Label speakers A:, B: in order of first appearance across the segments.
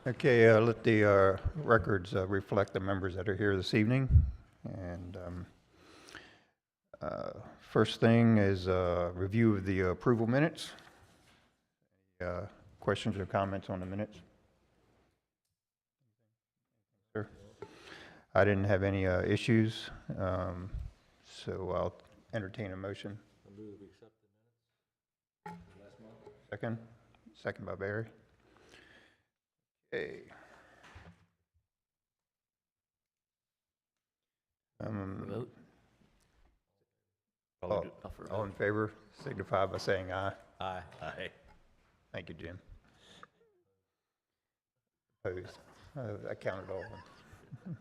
A: Okay, let the records reflect the members that are here this evening. And first thing is review of the approval minutes. Uh, Questions or comments on the minutes? Sure. I didn't have any issues, so I'll entertain a motion.
B: I move we accept the minutes last month.
A: Second? Second by Barry. Okay.
C: Vote.
A: All in favor, signify by saying aye.
C: Aye. Aye.
A: Thank you, Jim. Opposed? I counted all of them.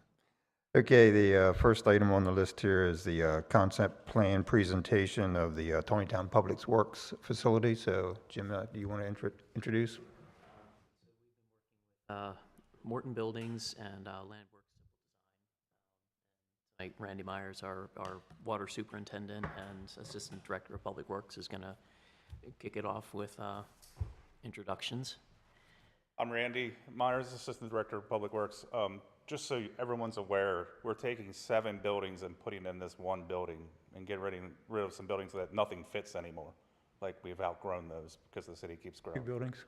A: Okay, the first item on the list here is the concept plan presentation of the Taneytown Public Works facility. So, Jim, do you want to introduce?
D: Morton Buildings and Land Works Tonight, Randy Myers, our water superintendent and assistant director of public works, is going to kick it off with introductions.
E: I'm Randy Myers, assistant director of public works. Just so everyone's aware, we're taking 7 buildings and putting in this one building and getting rid of some buildings that nothing fits anymore. Like, we've outgrown those because the city keeps growing.
A: 2 buildings?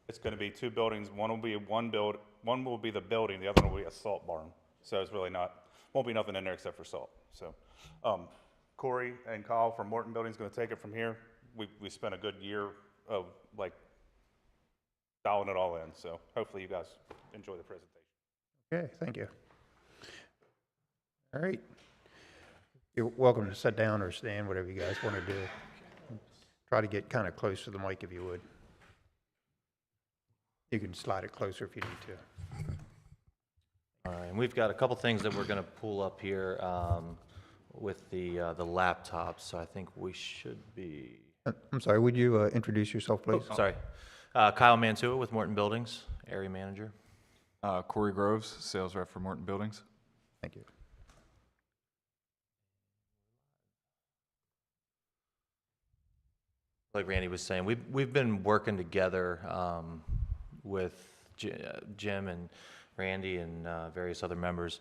E: It's going to be 2 buildings. One will be one will be the building. The other one will be a salt barn. So it's really won't be nothing in there except for salt. So Corey and Kyle from Morton Buildings going to take it from here. We spent a good year of like dialing it all in. So hopefully you guys enjoy the presentation.
A: Okay, thank you. All right. You're welcome to sit down or stand, whatever you guys want to do. Try to get kind of close to the mic if you would. You can slide it closer if you need to.
C: All right, and we've got a couple things that we're going to pull up here with the laptops. So I think we should be.
A: I'm sorry. Would you introduce yourself, please?
C: Oh, sorry, Kyle Mantua with Morton Buildings, area manager.
F: Corey Groves, sales rep for Morton Buildings.
A: Thank you.
C: Like Randy was saying, we've been working together with Jim and Randy and various other members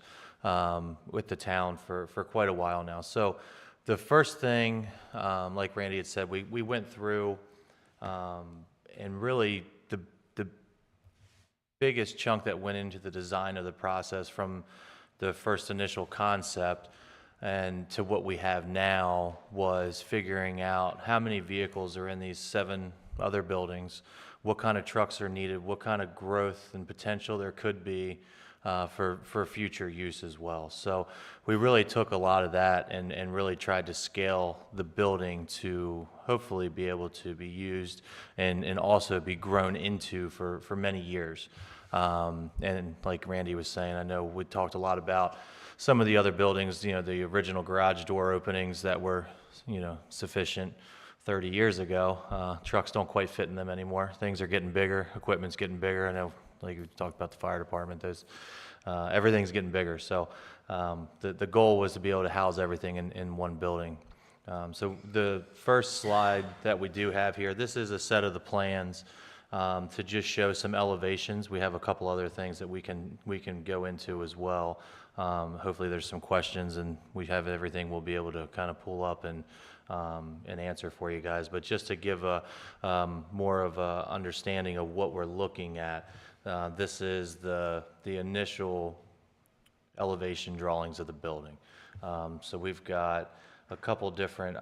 C: with the town for quite a while now. So the first thing, like Randy had said, we went through and really the biggest chunk that went into the design of the process from the first initial concept and to what we have now was figuring out how many vehicles are in these 7 other buildings, what kind of trucks are needed, what kind of growth and potential there could be for future use as well. So we really took a lot of that and really tried to scale the building to hopefully be able to be used and also be grown into for many years. And like Randy was saying, I know we talked a lot about some of the other buildings, the original garage door openings that were, sufficient 30 years ago. Trucks don't quite fit in them anymore. Things are getting bigger, equipment's getting bigger. I know, like we talked about the fire department, everything's getting bigger. So the goal was to be able to house everything in one building. So the first slide that we do have here, this is a set of the plans to just show some elevations. We have a couple other things that we can go into as well. Hopefully there's some questions and we have everything we'll be able to kind of pull up and answer for you guys. But just to give more of a understanding of what we're looking at, this is the initial elevation drawings of the building. So we've got a couple different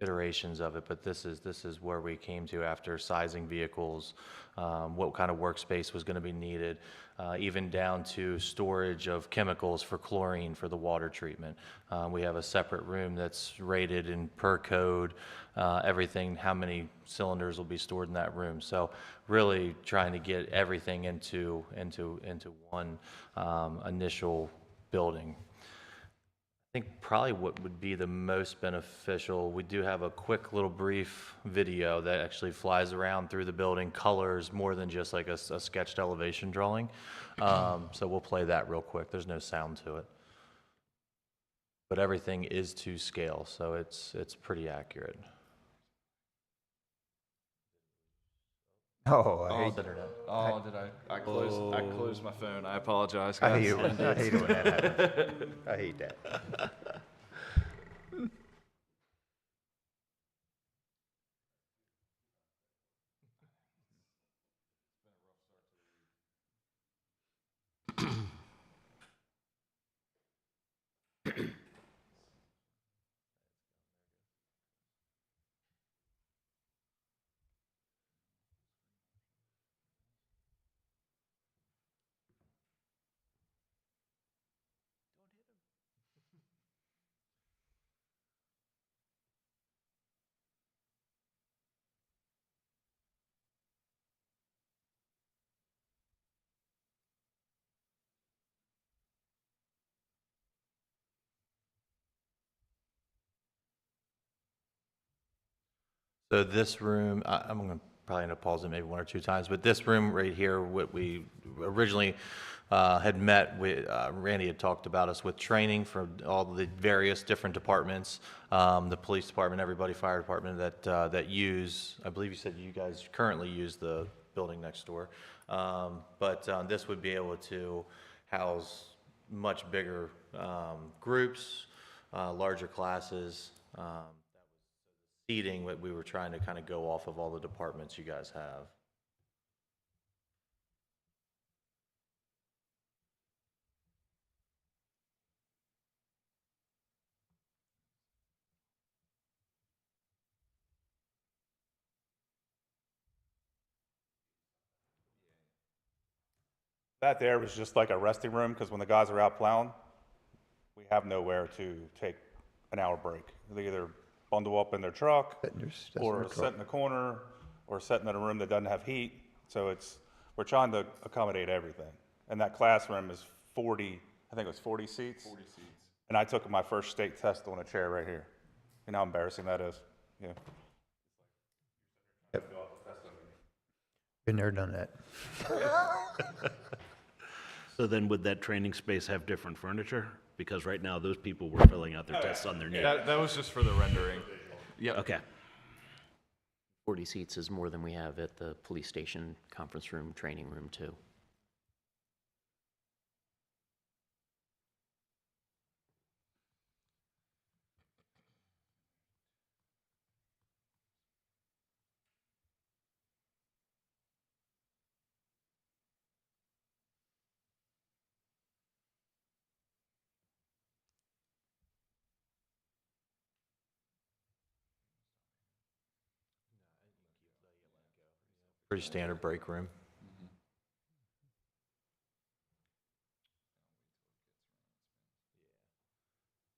C: iterations of it, but this is where we came to after sizing vehicles, what kind of workspace was going to be needed, even down to storage of chemicals for chlorine for the water treatment. We have a separate room that's rated in per code, everything, how many cylinders will be stored in that room. So really trying to get everything into one initial building. I think probably what would be the most beneficial, we do have a quick little brief video that actually flies around through the building, colors more than just like a sketched elevation drawing. So we'll play that real quick. There's no sound to it. But everything is to scale, so it's pretty accurate.
A: Oh, I
F: Oh,
A: hate,
C: Sit her down.
F: oh, did I closed my phone. I apologize,
A: I
F: guys.
A: hate it. I hate it when that happens. I hate that.
C: So this room, I'm going to probably end up pausing maybe one or two times, but this room right here, what we originally had met with, Randy had talked about us with training for all the various different departments, the police department, everybody, fire department that use, I believe you said you guys currently use the building next door. But this would be able to house much bigger groups, larger classes. Seating, what we were trying to kind of go off of all the departments you guys have.
E: That there was just like a resting room, because when the guys are out plowing, we have nowhere to take an hour break. They either bundle up in their truck,
A: Sit in your- sit in
E: or
A: your
E: sit
A: truck.
E: in the corner, or sitting in a room that doesn't have heat. So we're trying to accommodate everything. And that classroom is 40, I think it was 40 seats. 40 seats. And I took my first state test on a chair right here. You know how embarrassing that is? Yeah.
A: Been there, done that.
B: So then would that training space have different furniture? Because right now, those people were filling out their tests on their knee.
F: That was just for the rendering. Yep.
B: Okay.
D: 40 seats is more than we have at the police station, conference room, training room, too.
C: Pretty standard break room.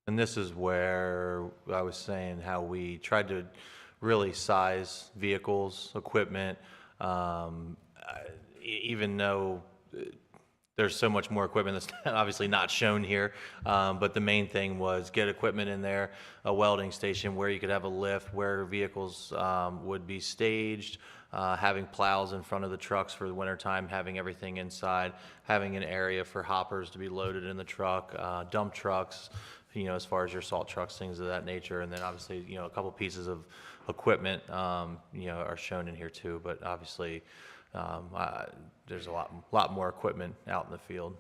C: And this is where I was saying how we tried to really size vehicles, equipment, even though there's so much more equipment that's obviously not shown here, but the main thing was get equipment in there, a welding station where you could have a lift, where vehicles would be staged, having plows in front of the trucks for the wintertime, having everything inside, having an area for hoppers to be loaded in the truck, dump trucks, you know, as far as your salt trucks, things of that nature. And then obviously, you know, a couple pieces of equipment, you know, are shown in here too, but obviously, there's a lot more equipment out in the field.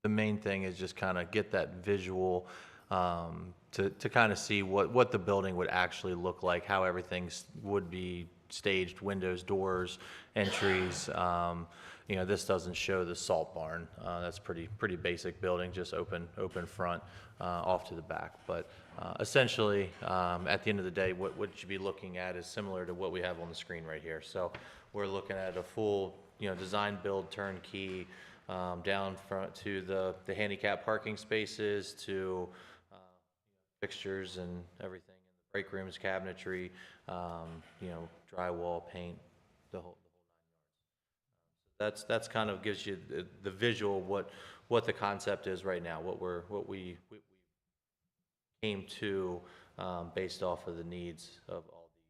C: The main thing is just kind of get that visual, to kind of see what the building would actually look like, how everything would be staged, windows, doors, entries. You know, this doesn't show the salt barn. That's pretty basic building, just open front, off to the back. But essentially, at the end of the day, what you'd be looking at is similar to what we have on the screen right here. So we're looking at a full, you know, design, build, turnkey, down front to the handicap parking spaces, to fixtures and everything, break rooms, cabinetry, you know, drywall, paint, the whole 9 yards. That's kind of gives you the visual what the concept is right now, what we came to, based off of the needs of all the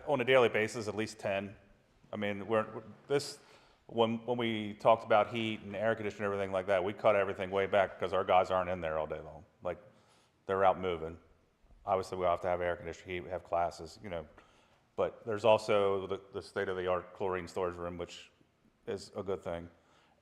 E: On a daily basis, at least 10. I mean, when we talked about heat and air conditioning and everything like that, we cut everything way back because our guys aren't in there all day long. Like, they're out moving. Obviously, we have to have air conditioning, heat, we have classes, but there's also the state-of-the-art chlorine storage room, which is a good thing.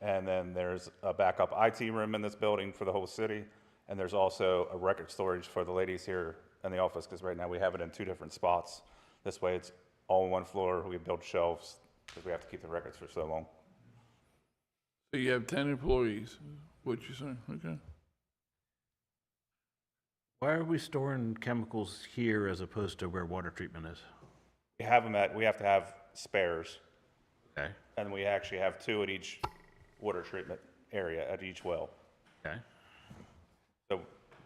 E: And then there's a backup IT room in this building for the whole city. And there's also a record storage for the ladies here in the office, because right now we have it in 2 different spots. This way it's all on one floor. We build shelves because we have to keep the records for so long.
G: So you have 10 employees, what you're saying, okay?
B: Why are we storing chemicals here as opposed to where water treatment is?
E: We have to have spares.
B: Okay,
E: And we actually have 2 at each water treatment area at each well.
B: okay.
E: So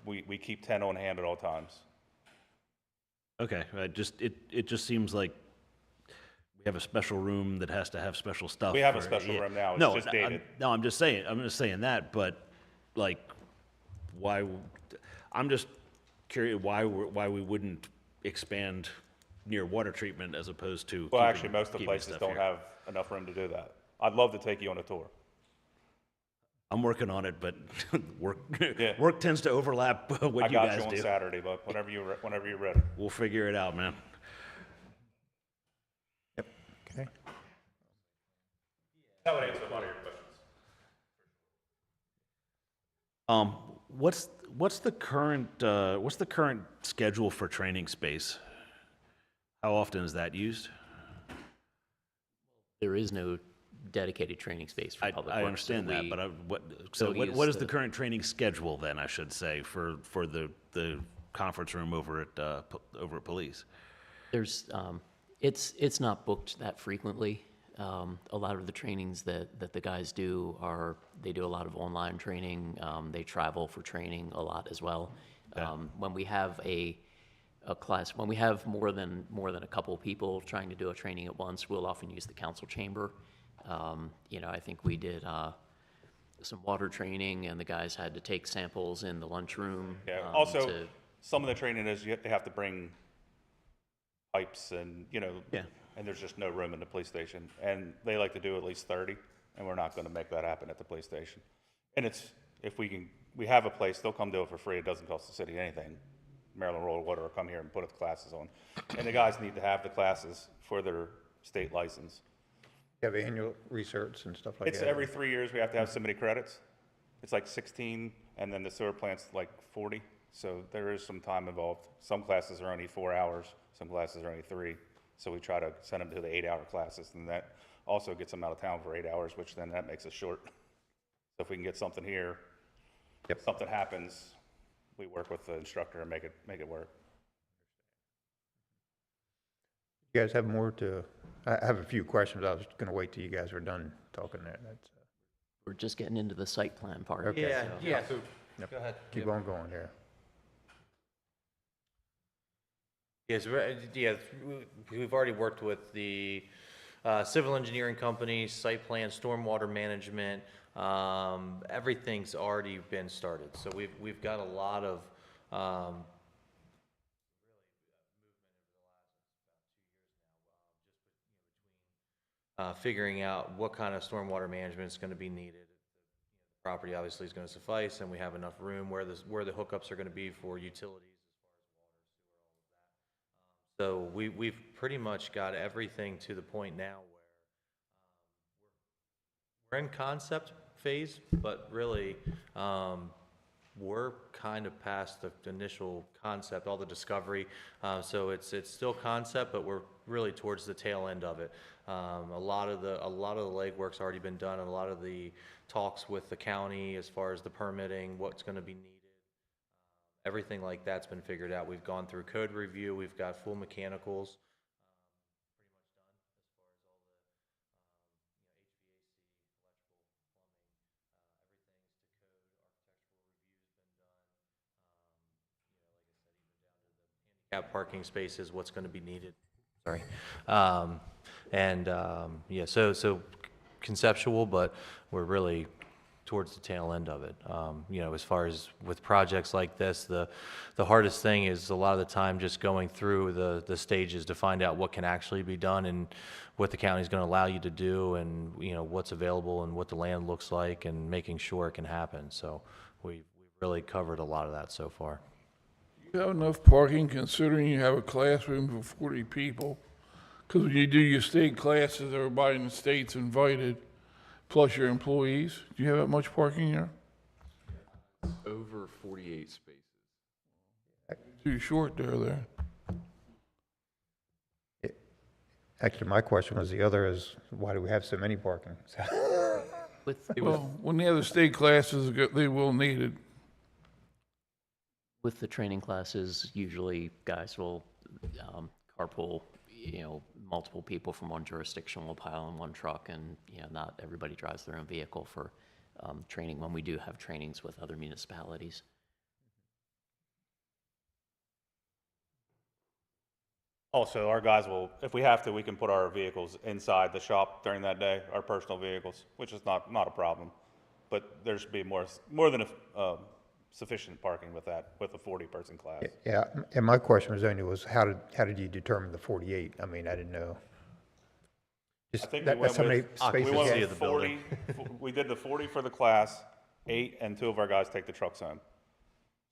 E: we keep 10 on hand at all times.
B: Okay, it just seems like we have a special room that has to have special stuff.
E: We have a
B: for-
E: special
B: yeah.
E: room now, it's
B: No,
E: just
B: I'm-
E: dated.
B: No, I'm just saying that, but like, why, I'm just curious why we wouldn't expand near water treatment as opposed to
E: Well,
B: keeping-
E: actually, most of the
B: keeping
E: places
B: stuff
E: don't
B: here.
E: have enough room to do that. I'd love to take you on a tour.
B: I'm working on it, but work
E: Yeah.
B: work tends to overlap what
E: I
B: you
E: got
B: guys
E: you on
B: do.
E: Saturday, but whenever you're ready.
B: We'll figure it out, man.
A: Okay.
E: That would answer a lot of your questions.
B: What's the current schedule for training space? How often is that used?
D: There is no dedicated training space for
B: I
D: public works.
B: understand
D: so
B: that,
D: we
B: but
D: go
B: what
D: use
B: is the
D: the-
B: current training schedule then, I should say, for the conference room over at police?
D: There's, it's not booked that frequently. A lot of the trainings that the guys do they do a lot of online training. They travel for training a lot as well. When we have a class, when we have more than a couple of people trying to do a training at once, we'll often use the council chamber. I think we did some water training, and the guys had to take samples in the lunchroom.
E: Yeah, also, some of the training is they have to bring pipes and,
B: Yeah.
E: and there's just no room in the police station. And they like to do at least 30, and we're not gonna make that happen at the police station. And if we have a place, they'll come do it for free. It doesn't cost the city anything. Maryland Rural Water will come here and put its classes on. And the guys need to have the classes for their state license.
A: You have annual research and stuff like
E: It's
A: that?
E: every 3 years we have to have so many credits. It's like 16, and then the sewer plant's like 40. So there is some time involved. Some classes are only 4 hours, some classes are only 3. So we try to send them to the 8-hour classes, and that also gets them out of town for 8 hours, which then that makes us short. So if we can get something here, if something happens, we work with the instructor and make it work.
A: You guys have more to, I have a few questions. I was going to wait till you guys are done talking there.
D: We're just getting into the site plan part.
A: Okay.
C: Yeah,
D: so-
C: yeah,
A: Yep.
C: go ahead.
A: Keep on going here.
C: Yes, we've already worked with the civil engineering company, site plan, stormwater management. Everything's already been started. So we've got a lot of figuring out what kind of stormwater management is going to be needed. The property obviously is going to suffice, and we have enough room where the hookups are going to be for utilities. So we've pretty much got everything to the point now where we're in concept phase, but really we're kind of past the initial concept, all the discovery. So it's still concept, but we're really towards the tail end of it. A lot of the legwork's already been done, and a lot of the talks with the county as far as the permitting, what's going to be needed. Everything like that's been figured out. We've gone through code review. We've got full mechanicals pretty much done as far as all the HVAC, electrical, plumbing, everything's to code, architectural review's been done. Parking spaces, what's going to be needed. Sorry. Yeah, so conceptual, but we're really towards the tail end of it. You know, as far as with projects like this, the hardest thing is a lot of the time just going through the stages to find out what can actually be done and what the county's going to allow you to do, and you know what's available and what the land looks like, and making sure it can happen. So we've really covered a lot of that so far.
G: You have enough parking considering you have a classroom for 40 people? Because when you do your state classes, everybody in the state's invited, plus your employees. Do you have that much parking here?
F: Over 48 spaces.
G: Too short there.
A: Actually, my question was the other is, why do we have so many parking? So-
G: Well, when the other state classes, they will need it.
D: With the training classes, usually guys will carpool, you know, multiple people from one jurisdiction will pile in one truck, and, you know, not everybody drives their own vehicle for training when we do have trainings with other municipalities.
E: Also, our guys will, if we have to, we can put our vehicles inside the shop during that day, our personal vehicles, which is not a problem. But there should be more than sufficient parking with that, with a 40-person class.
A: Yeah, and my question was how did you determine the 48? I mean, I didn't know.
E: I
A: Just
E: think
A: that-
E: we
A: that's
E: went
A: how many
E: with,
A: spaces
E: we
A: you
E: went
A: have.
E: with
C: of the building.
E: 40, we did the 40 for the class, 8, and 2 of our guys take the trucks home.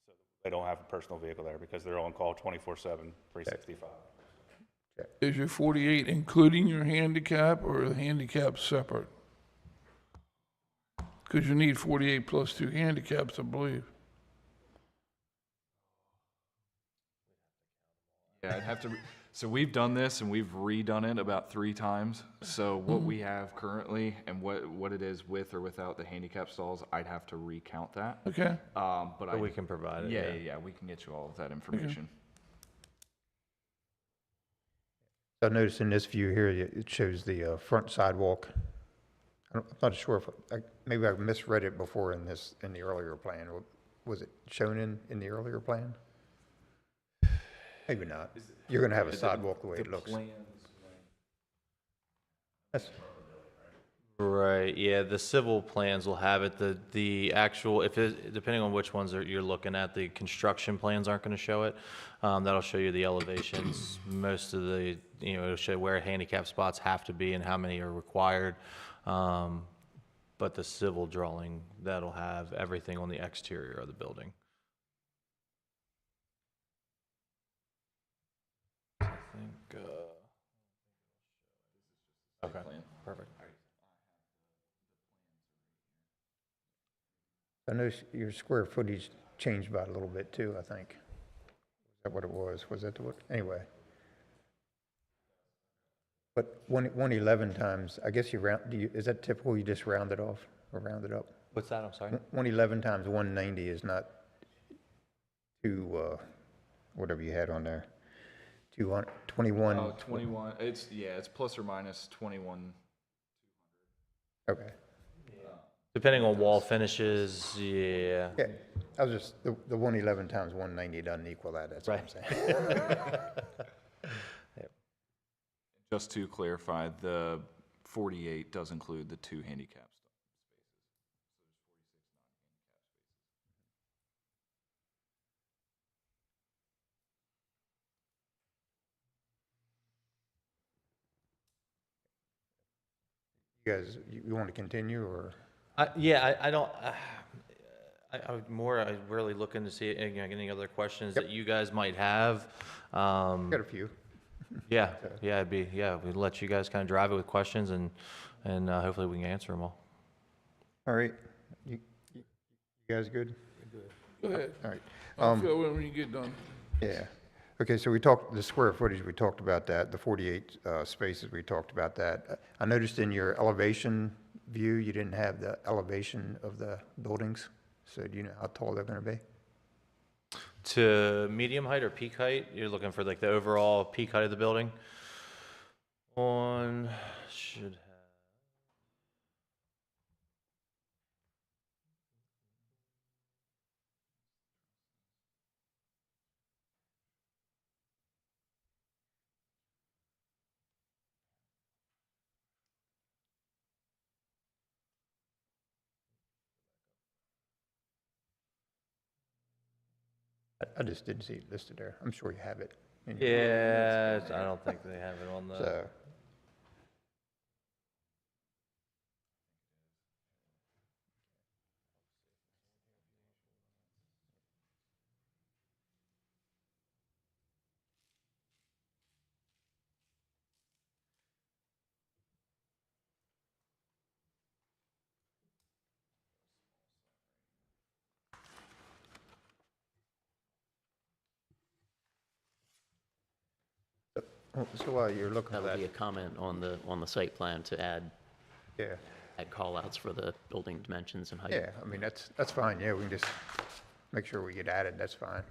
E: So they don't have a personal vehicle there because they're on call 24/7, 365.
G: Is your 48 including your handicap, or the handicap separate? Because you need 48 plus 2 handicaps, I believe.
F: Yeah, I'd have to. So we've done this and we've redone it about 3 times. So what we have currently and what it is with or without the handicap stalls, I'd have to recount that.
G: Okay.
F: But
C: we can provide it,
F: Yeah,
C: yeah.
F: yeah, yeah. We can get you all of that information.
A: I noticed in this view here, it shows the front sidewalk. I'm not sure if, maybe I misread it before in the earlier plan. Was it shown in the earlier plan? Maybe not. You're going to have a sidewalk the way it looks. That's-
C: Right, yeah, the civil plans will have it, the actual, depending on which ones you're looking at, the construction plans aren't gonna show it. That'll show you the elevations, most of the, you know, it'll show where handicap spots have to be and how many are required. But the civil drawing, that'll have everything on the exterior of the building. I think, okay, perfect.
A: I noticed your square footage changed by a little bit too, I think. Is that what it was? Was that the what? Anyway. But 111 times, I guess you round, is that typical? You just round it off or round it up?
C: What's that, I'm sorry?
A: 111 times 190 is not whatever you had on there. 21.
F: Oh, 21. It's plus or minus 21.
A: Okay.
C: Depending on wall finishes, yeah.
A: Yeah, I was just, the 111 times 190 doesn't equal that, that's what I'm saying.
F: Just to clarify, the 48 does include the 2 handicap
A: You guys, you want to continue or?
C: I don't, I really looking to see, you know, any other questions that you guys might have.
A: Got a few.
C: Yeah, we'd let you guys kind of drive it with questions and hopefully we can answer them all.
A: All right. You guys good?
G: Go ahead.
A: All right.
G: I'll fill in when you get done.
A: Yeah. Okay, so we talked, the square footage, we talked about that, the 48 spaces, we talked about that. I noticed in your elevation view, you didn't have the elevation of the buildings. So do you know how tall they're going to be?
C: To medium height or peak height, you're looking for like the overall peak height of the building? Should have.
A: I just didn't see it listed there. I'm sure you have it.
C: Yeah, I don't think they have it on the.
A: So, so while you're looking
D: That
A: at
D: would
A: that,
D: be a comment on the site plan to add
A: yeah,
D: call-outs for the building dimensions and height.
A: yeah, I mean, that's fine, yeah, we can just make sure we get added, that's fine.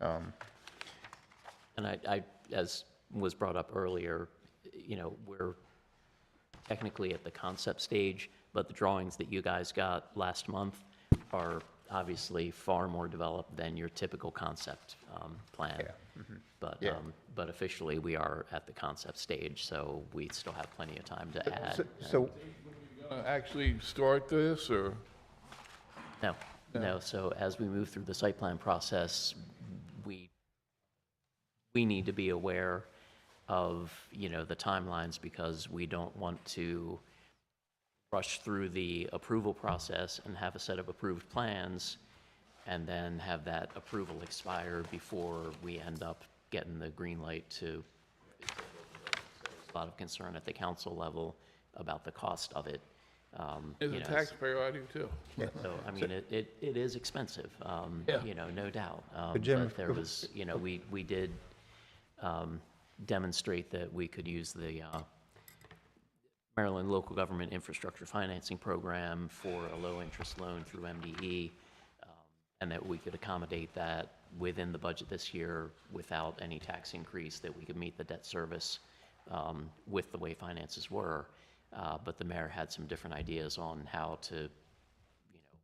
D: And I, as was brought up earlier, you know, we're technically at the concept stage, but the drawings that you guys got last month are obviously far more developed than your typical concept plan.
A: Yeah,
D: But, but officially, we are at the concept stage, so we still have plenty of time to add.
A: So,
G: Actually start this, or?
D: No, so as we move through the site plan process, we need to be aware of, you know, the timelines, because we don't want to rush through the approval process and have a set of approved plans and then have that approval expire before we end up getting the green light to, a lot of concern at the council level about the cost of it.
G: As
D: you
G: a
D: know,
G: taxpayer, I do too.
D: so, I mean, it is expensive,
G: Yeah.
D: you know, no doubt.
A: But Jim,
D: But there was, you know, we did demonstrate that we could use the Maryland Local Government Infrastructure Financing Program for a low-interest loan through MDE, and that we could accommodate that within the budget this year without any tax increase, that we could meet the debt service with the way finances were. But the mayor had some different ideas on how to, you know,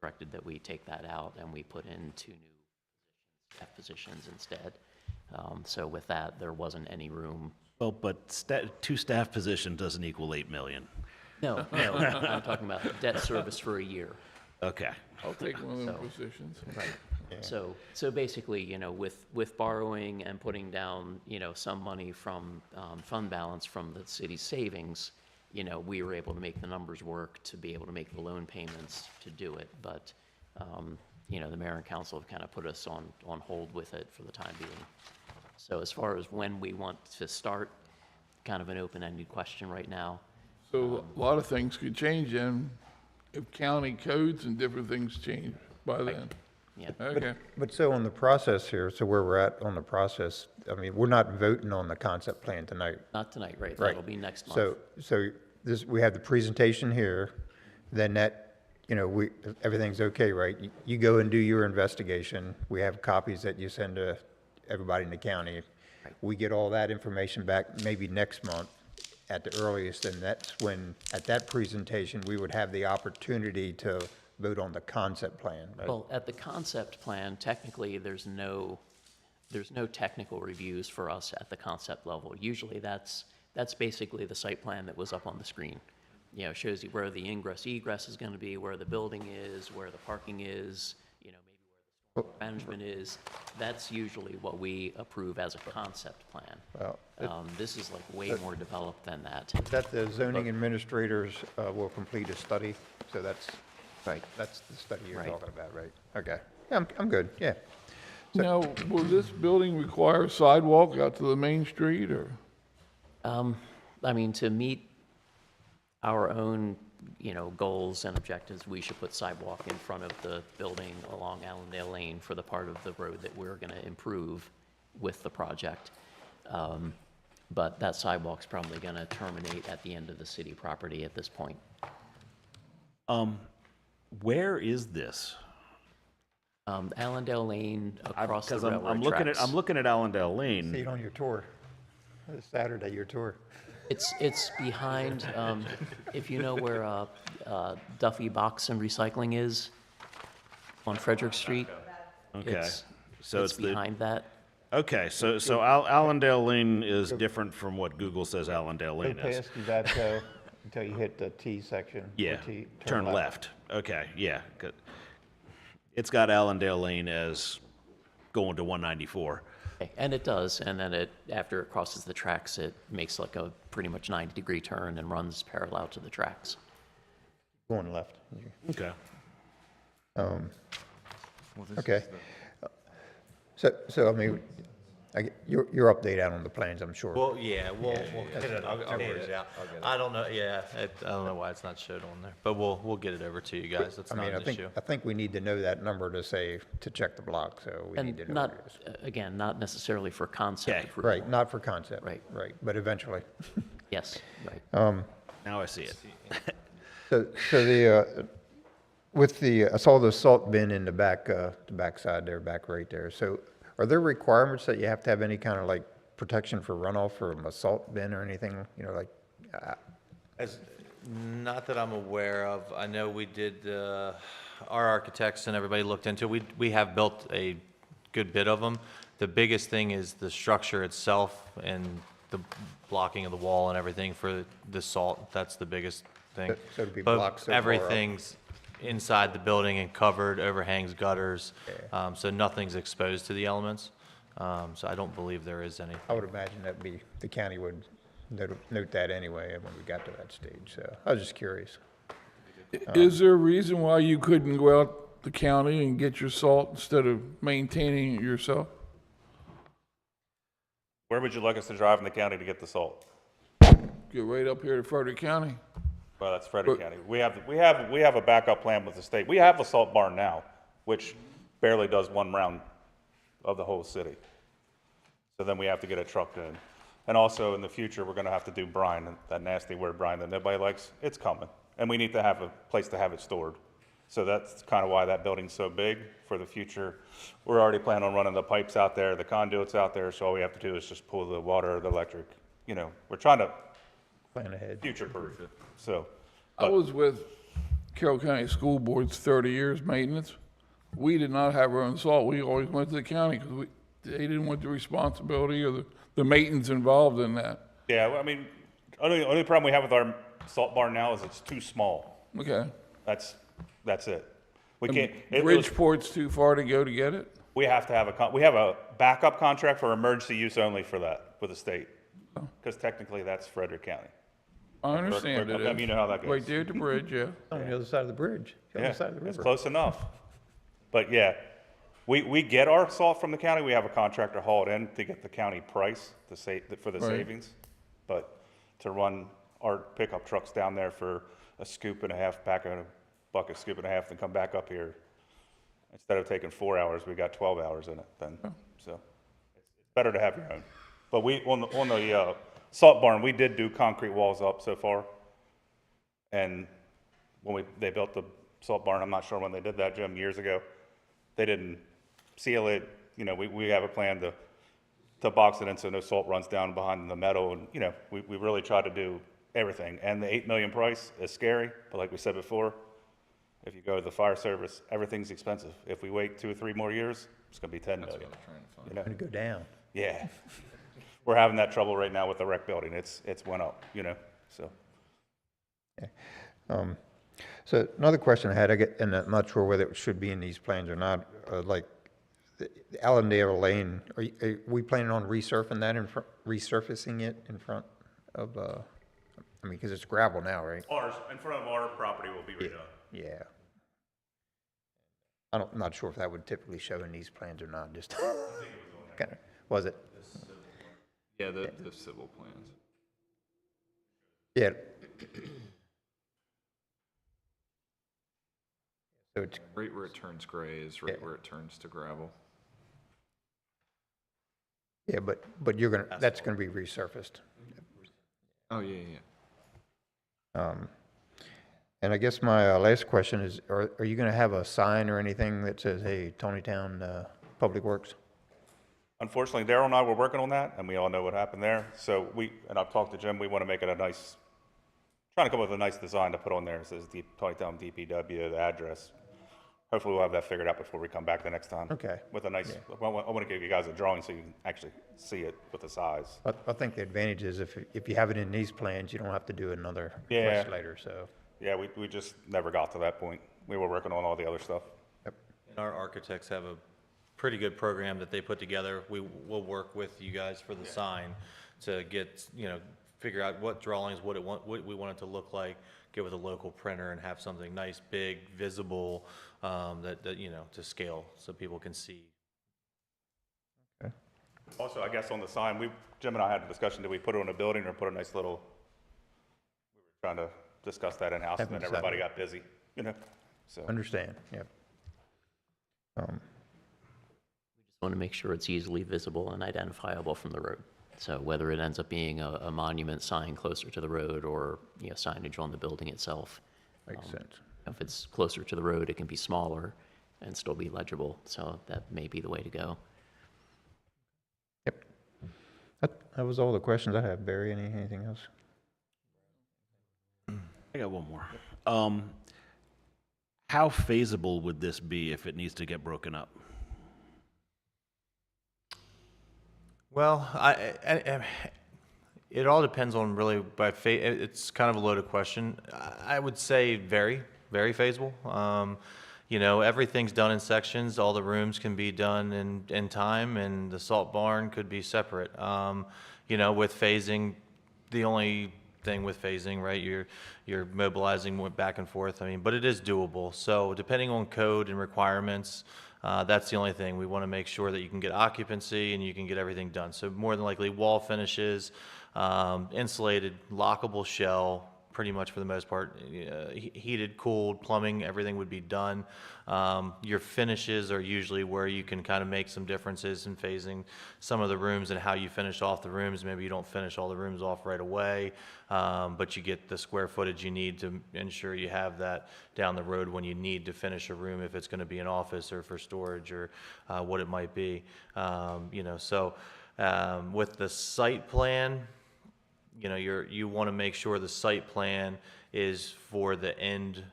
D: directed that we take that out and we put in 2 new staff positions instead. So with that, there wasn't any room.
B: Well, but 2 staff position doesn't equal 8 million.
D: No, I'm talking about debt service for a year.
B: Okay.
G: I'll take one of them
D: So-
G: positions.
D: So basically, you know, with borrowing and putting down, you know, some money from fund balance from the city's savings, you know, we were able to make the numbers work to be able to make the loan payments to do it. But, you know, the mayor and council have kind of put us on hold with it for the time being. So as far as when we want to start, kind of an open-ended question right now.
G: So a lot of things could change then if county codes and different things change by then.
D: Yeah.
G: Okay.
A: but so on the process here, so where we're at on the process, I mean, we're not voting on the concept plan tonight.
D: Not tonight, right?
A: Right.
D: That'll be next month.
A: So this, we have the presentation here, then that, you know, everything's okay, right? You go and do your investigation. We have copies that you send to everybody in the county. We get all that information back maybe next month at the earliest, and that's when, at that presentation, we would have the opportunity to vote on the concept plan, right?
D: Well, at the concept plan, technically, there's no technical reviews for us at the concept level. Usually, that's basically the site plan that was up on the screen. You know, shows you where the ingress egress is going to be, where the building is, where the parking is, you know, maybe where the storm management is. That's usually what we approve as a concept plan.
A: Well,
D: This is like way more developed than that.
A: that the zoning administrators will complete a study, so that's the study you're
D: Right.
A: talking about, right? Okay, yeah, I'm good, yeah.
G: Now, will this building require sidewalk out to the main street, or?
D: I mean, to meet our own, you know, goals and objectives, we should put sidewalk in front of the building along Allendale Lane for the part of the road that we're going to improve with the project. But that sidewalk's probably going to terminate at the end of the city property at this point.
B: Where is this?
D: Allendale Lane across the
B: Because
D: railroad
B: I'm looking
D: tracks.
B: I'm looking at Allendale
A: See
B: Lane.
A: it on your tour, this Saturday, your tour.
D: It's behind, if you know where Duffy Box and Recycling is on Frederick Street.
B: Okay. So
D: It's
B: it's the,
D: behind that.
B: okay, so Allendale Lane is different from what Google says Allendale
A: Go
B: Lane is.
A: past that until you hit the T section. or
B: Yeah,
A: T-
B: turn left. Okay, yeah. It's got Allendale Lane as going to 194.
D: Okay, and it does, and then after it crosses the tracks, it makes like a pretty much 90-degree turn and runs parallel to the tracks.
A: Going left.
B: Okay.
A: Okay. So I mean, your update out on the plans, I'm sure.
C: Well, yeah, we'll get it updated out. I don't know, yeah, I don't know why it's not showed on there, but we'll get it over to you guys. That's
A: I
C: not
A: mean,
C: an issue.
A: I think we need to know that number to check the block, so we need to
D: And
A: know
D: not,
A: what it is.
D: again, not necessarily for concept
B: Okay.
D: approval.
A: Right, not for concept.
D: Right.
A: Right, but eventually.
D: Yes, right.
B: Now I see it.
A: So I saw the salt bin in the backside there, back right there. So are there requirements that you have to have any kind of like protection for runoff from a salt bin or anything? You know, like,
C: Not that I'm aware of. I know we did, our architects and everybody looked into, we have built a good bit of them. The biggest thing is the structure itself and the blocking of the wall and everything for the salt. That's the biggest thing.
A: So it'd be
C: But
A: blocked so far up.
C: everything's inside the building and covered, overhangs, gutters, so nothing's exposed to the elements. So I don't believe there is any.
A: I would imagine the county would note that anyway when we got to that stage. So I was just curious.
G: Is there a reason why you couldn't go out the county and get your salt instead of maintaining it yourself?
E: Where would you like us to drive in the county to get the salt?
G: Get right up here to Frederick County.
E: Well, that's Frederick County. We have a backup plan with the state. We have a salt barn now, which barely does one round of the whole city. So then we have to get a truck in. And also in the future, we're gonna have to do brine, that nasty word brine that nobody likes. It's coming. And we need to have a place to have it stored. So that's kind of why that building's so big for the future. We're already planning on running the pipes out there, the conduits out there, so all we have to do is just pull the water, the electric. You know, we're trying to
A: Plan ahead.
E: future-proof it, so.
G: I was with Carroll County School Board's 30 years maintenance. We did not have our own salt. We always went to the county because they didn't want the responsibility or the maintenance involved in that.
E: Yeah, well, I mean, only problem we have with our salt barn now is it's too small.
G: Okay.
E: That's it. We can't,
G: Bridgeport's too far to go to get it?
E: we have to have we have a backup contract for emergency use only for that, with the state. Because technically that's Frederick County.
G: I understand
E: I mean,
G: it.
E: you know how that goes.
G: Right there at the bridge, yeah.
A: On the other side of the bridge, the
E: Yeah,
A: other side of the
E: it's
A: river.
E: close enough. But yeah, we get our salt from the county. We have a contractor haul it in to get the county price to for the
G: Right.
E: savings. But to run our pickup trucks down there for a scoop and a half, pack a bucket, scoop and a half, and come back up here, instead of taking 4 hours, we got 12 hours in it then. So it's better to have your own. But on the salt barn, we did do concrete walls up so far. And when they built the salt barn, I'm not sure when they did that, Jim, years ago, they didn't seal it. You know, we have a plan to box it in so no salt runs down behind the metal. And, you know, we really try to do everything. And the $8 million price is scary, but like we said before, if you go to the fire service, everything's expensive. If we wait 2 or 3 more years, it's gonna be $10 million. You know?
A: Gonna go down.
E: Yeah. We're having that trouble right now with the rec building. It's went up, you know, so.
A: So another question I had, and I'm not sure whether it should be in these plans or not, like the Allendale Lane, are we planning on resurfacing it in front of, I mean, because it's gravel now, right?
E: Ours, in front of our property will be redone.
A: Yeah. I'm not sure if that would typically show in these plans or not, just kind of, was it?
F: Yeah, the civil plans.
A: Yeah. So it's,
F: Right where it turns gray is right where it turns to gravel.
A: yeah, but that's gonna be resurfaced.
F: Oh, yeah, yeah.
A: And I guess my last question is, are you gonna have a sign or anything that says, hey, Taneytown, Public Works?
E: Unfortunately, Daryl and I were working on that, and we all know what happened there. So and I've talked to Jim, we want to make it trying to come up with a nice design to put on there. It says Taneytown DPW, the address. Hopefully we'll have that figured out before we come back the next time.
A: Okay.
E: With a nice, I want to give you guys a drawing so you can actually see it with the size.
A: I think the advantage is if you have it in these plans, you don't have to do another
E: Yeah.
A: request later, so.
E: Yeah, we just never got to that point. We were working on all the other stuff.
A: Yep.
C: Our architects have a pretty good program that they put together. We will work with you guys for the sign to get, figure out what drawings, what we want it to look like, get with a local printer and have something nice, big, visible, that, to scale so people can see.
E: Also, I guess on the sign, Jim and I had a discussion, did we put it on a building or put a nice little, we were trying to discuss that in-house and then
A: Haven't
E: everybody
A: decided.
E: got busy, so.
A: Understand, yep.
D: Just want to make sure it's easily visible and identifiable from the road. So whether it ends up being a monument sign closer to the road or, signage on the building itself.
A: Makes sense.
D: If it's closer to the road, it can be smaller and still be legible. So that may be the way to go.
A: Yep. That was all the questions I have. Barry, anything else?
B: I got one more. How feasible would this be if it needs to get broken up?
C: Well, it all depends on really it's kind of a loaded question. I would say very, very feasible. Everything's done in sections. All the rooms can be done in time, and the salt barn could be separate. With phasing, the only thing with phasing, right? You're mobilizing back and forth. But it is doable. So depending on code and requirements, that's the only thing. We want to make sure that you can get occupancy and you can get everything done. So more than likely wall finishes, insulated, lockable shell, pretty much for the most part, heated, cooled, plumbing, everything would be done. Your finishes are usually where you can kind of make some differences in phasing some of the rooms and how you finish off the rooms. Maybe you don't finish all the rooms off right away, but you get the square footage you need to ensure you have that down the road when you need to finish a room, if it's going to be an office or for storage or what it might be. With the site plan, you want to make sure the site plan is for the end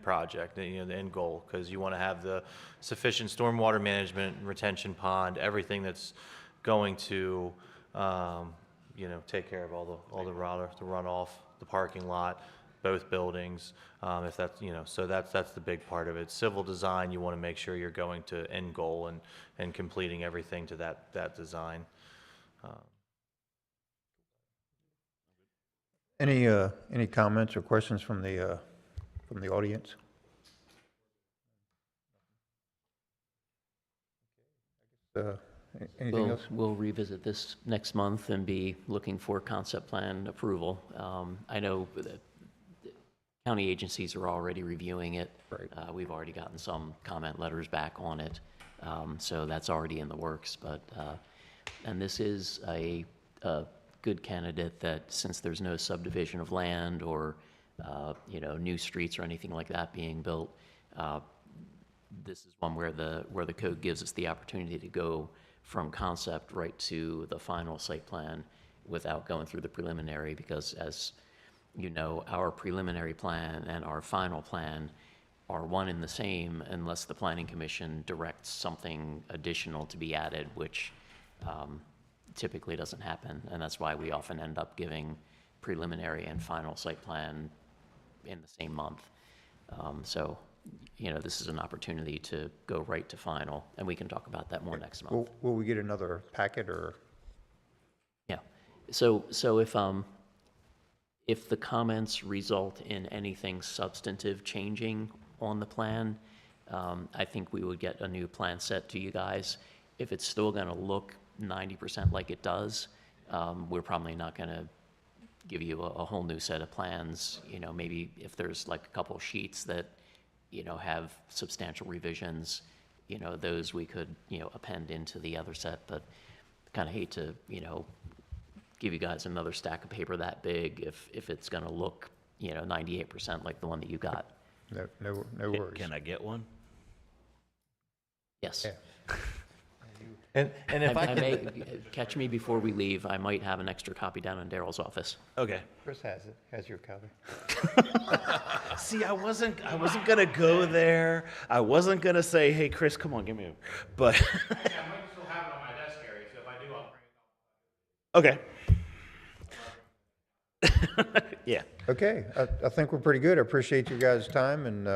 C: project, the end goal, because you want to have the sufficient stormwater management, retention pond, everything that's going to, take care of all the runoff, the parking lot, both buildings. If that's, so that's the big part of it. Civil design, you want to make sure you're going to end goal and completing everything to that design.
A: Any comments or questions from the audience? Anything else?
D: We'll revisit this next month and be looking for concept plan approval. I know that county agencies are already reviewing it.
A: Right.
D: We've already gotten some comment letters back on it, so that's already in the works. And this is a good candidate that, since there's no subdivision of land or new streets or anything like that being built, this is one where the code gives us the opportunity to go from concept right to the final site plan without going through the preliminary, because, as you know, our preliminary plan and our final plan are one and the same unless the planning commission directs something additional to be added, which typically doesn't happen, and that's why we often end up giving preliminary and final site plan in the same month. This is an opportunity to go right to final, and we can talk about that more next month.
A: Will we get another packet or?
D: Yeah. So if the comments result in anything substantive changing on the plan, I think we would get a new plan set to you guys. If it's still going to look 90% like it does, we're probably not going to give you a whole new set of plans. Maybe if there's like a couple sheets that, have substantial revisions, those we could, append into the other set, but kind of hate to, give you guys another stack of paper that big if it's going to look, 98% like the one that you got.
A: No worries.
B: Can I get one?
D: Yes.
A: Yeah.
C: And if I
D: may,
C: could,
D: catch me before we leave. I might have an extra copy down in Daryl's office.
B: Okay.
A: Chris has your copy.
B: See, I wasn't gonna go there. I wasn't gonna say, "Hey, Chris, come on, give me a." But
H: I might still have it on my desk, Gary, so if I do, I'll bring it up.
B: okay. Yeah.
A: Okay, I think we're pretty good. I appreciate you guys' time, and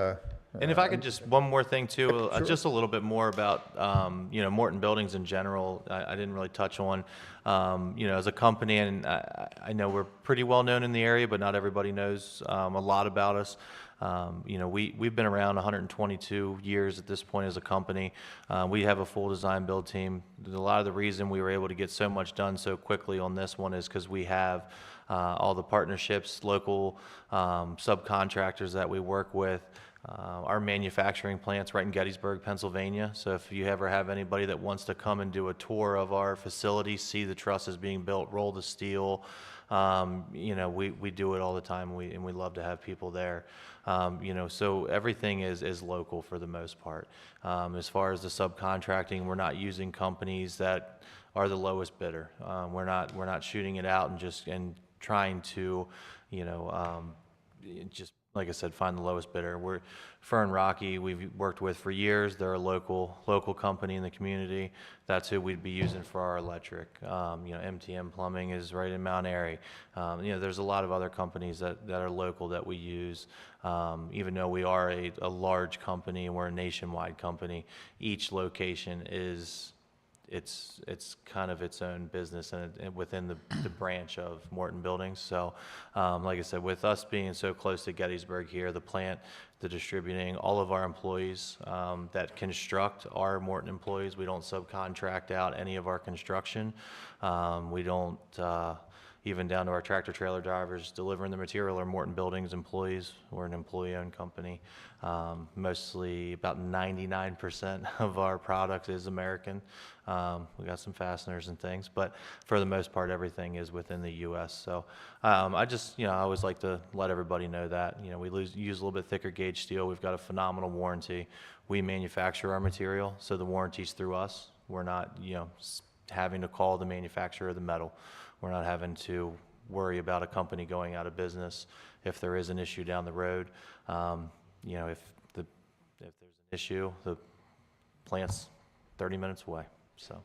C: And if I could just, one more thing too, just a little bit more about, Morton Buildings in general, I didn't really touch on, as a company, and I know we're pretty well known in the area, but not everybody knows, a lot about us. We've been around 122 years at this point as a company. We have a full design build team. A lot of the reason we were able to get so much done so quickly on this one is because we have all the partnerships, local subcontractors that we work with. Our manufacturing plant's right in Gettysburg, Pennsylvania. So if you ever have anybody that wants to come and do a tour of our facility, see the trusses being built, roll the steel, we do it all the time, and we love to have people there. So everything is local for the most part. As far as the subcontracting, we're not using companies that are the lowest bidder. We're not shooting it out and trying to, just like I said, find the lowest bidder. We're Fern Rocky, we've worked with for years. They're a local company in the community. That's who we'd be using for our electric. MTM Plumbing is right in Mount Airy. There's a lot of other companies that are local that we use. Even though we are a large company and we're a nationwide company, each location it's kind of its own business and within the branch of Morton Buildings. So, like I said, with us being so close to Gettysburg here, the plant, the distributing, all of our employees that construct are Morton employees. We don't subcontract out any of our construction. We don't, even down to our tractor trailer drivers delivering the material are Morton Buildings employees. We're an employee-owned company. Mostly about 99% of our product is American. We got some fasteners and things, but for the most part, everything is within the U.S. So I always like to let everybody know that. We use a little bit thicker gauge steel. We've got a phenomenal warranty. We manufacture our material, so the warranty's through us. We're not, having to call the manufacturer of the metal. We're not having to worry about a company going out of business if there is an issue down the road. If there's an issue, the plant's 30 minutes away. So,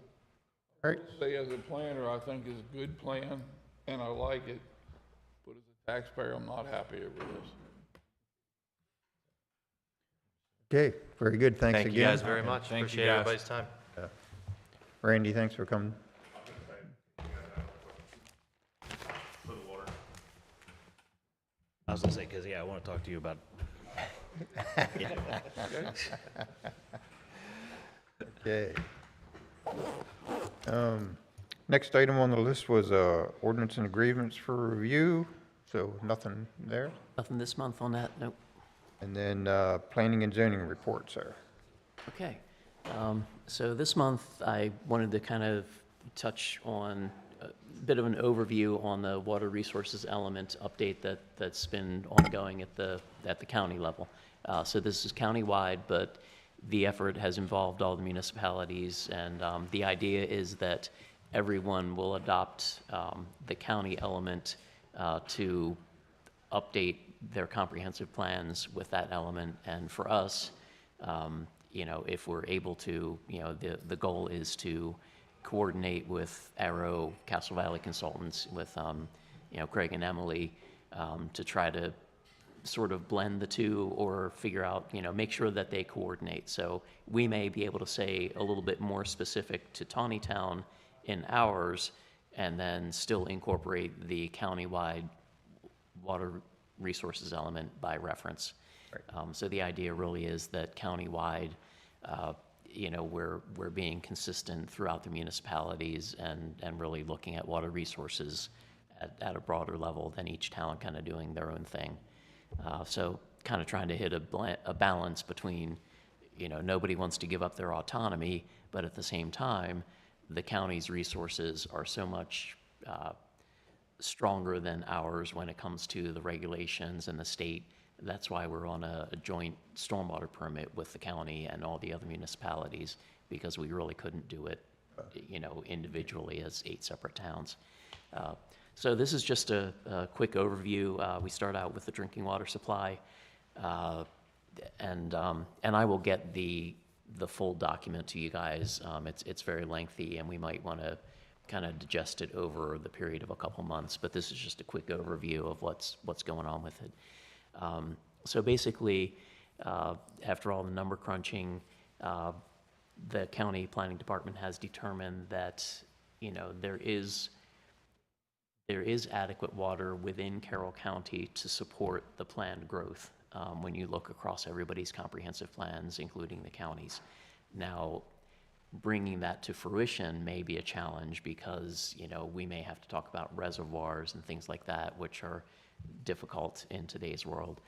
A: All right,
G: Say as a planner, I think is a good plan, and I like it, but as a taxpayer, I'm not happy over this.
A: okay, very good, thanks again.
C: thank you guys very much.
F: Thank you,
C: Appreciate
F: guys.
C: everybody's time.
A: Randy, thanks for coming.
B: I was gonna say, because, I want to talk to you about.
A: Okay. Next item on the list was ordinance and agreements for review, so nothing there.
D: Nothing this month on that, nope.
A: And then planning and zoning reports, sir.
D: Okay. So this month, I wanted to kind of touch on a bit of an overview on the water resources element update that's been ongoing at the county level. So this is countywide, but the effort has involved all the municipalities, and the idea is that everyone will adopt the county element to update their comprehensive plans with that element. And for us, if we're able to, the goal is to coordinate with Arrow, Castle Valley Consultants, with, Craig and Emily, to try to sort of blend the two or figure out, make sure that they coordinate. So we may be able to say a little bit more specific to Taneytown in ours, and then still incorporate the countywide water resources element by reference. So the idea really is that countywide, we're being consistent throughout the municipalities and really looking at water resources at a broader level than each town kind of doing their own thing. So kind of trying to hit a balance between, nobody wants to give up their autonomy, but at the same time, the county's resources are so much stronger than ours when it comes to the regulations and the state. That's why we're on a joint stormwater permit with the county and all the other municipalities, because we really couldn't do it, individually as 8 separate towns. So this is just a quick overview. We start out with the drinking water supply, and I will get the full document to you guys. It's very lengthy, and we might want to kind of digest it over the period of a couple months, but this is just a quick overview of what's going on with it. So basically, After all the number crunching, the county planning department has determined that, there is adequate water within Carroll County to support the planned growth, when you look across everybody's comprehensive plans, including the counties. Now, bringing that to fruition may be a challenge because, we may have to talk about reservoirs and things like that, which are difficult in today's world.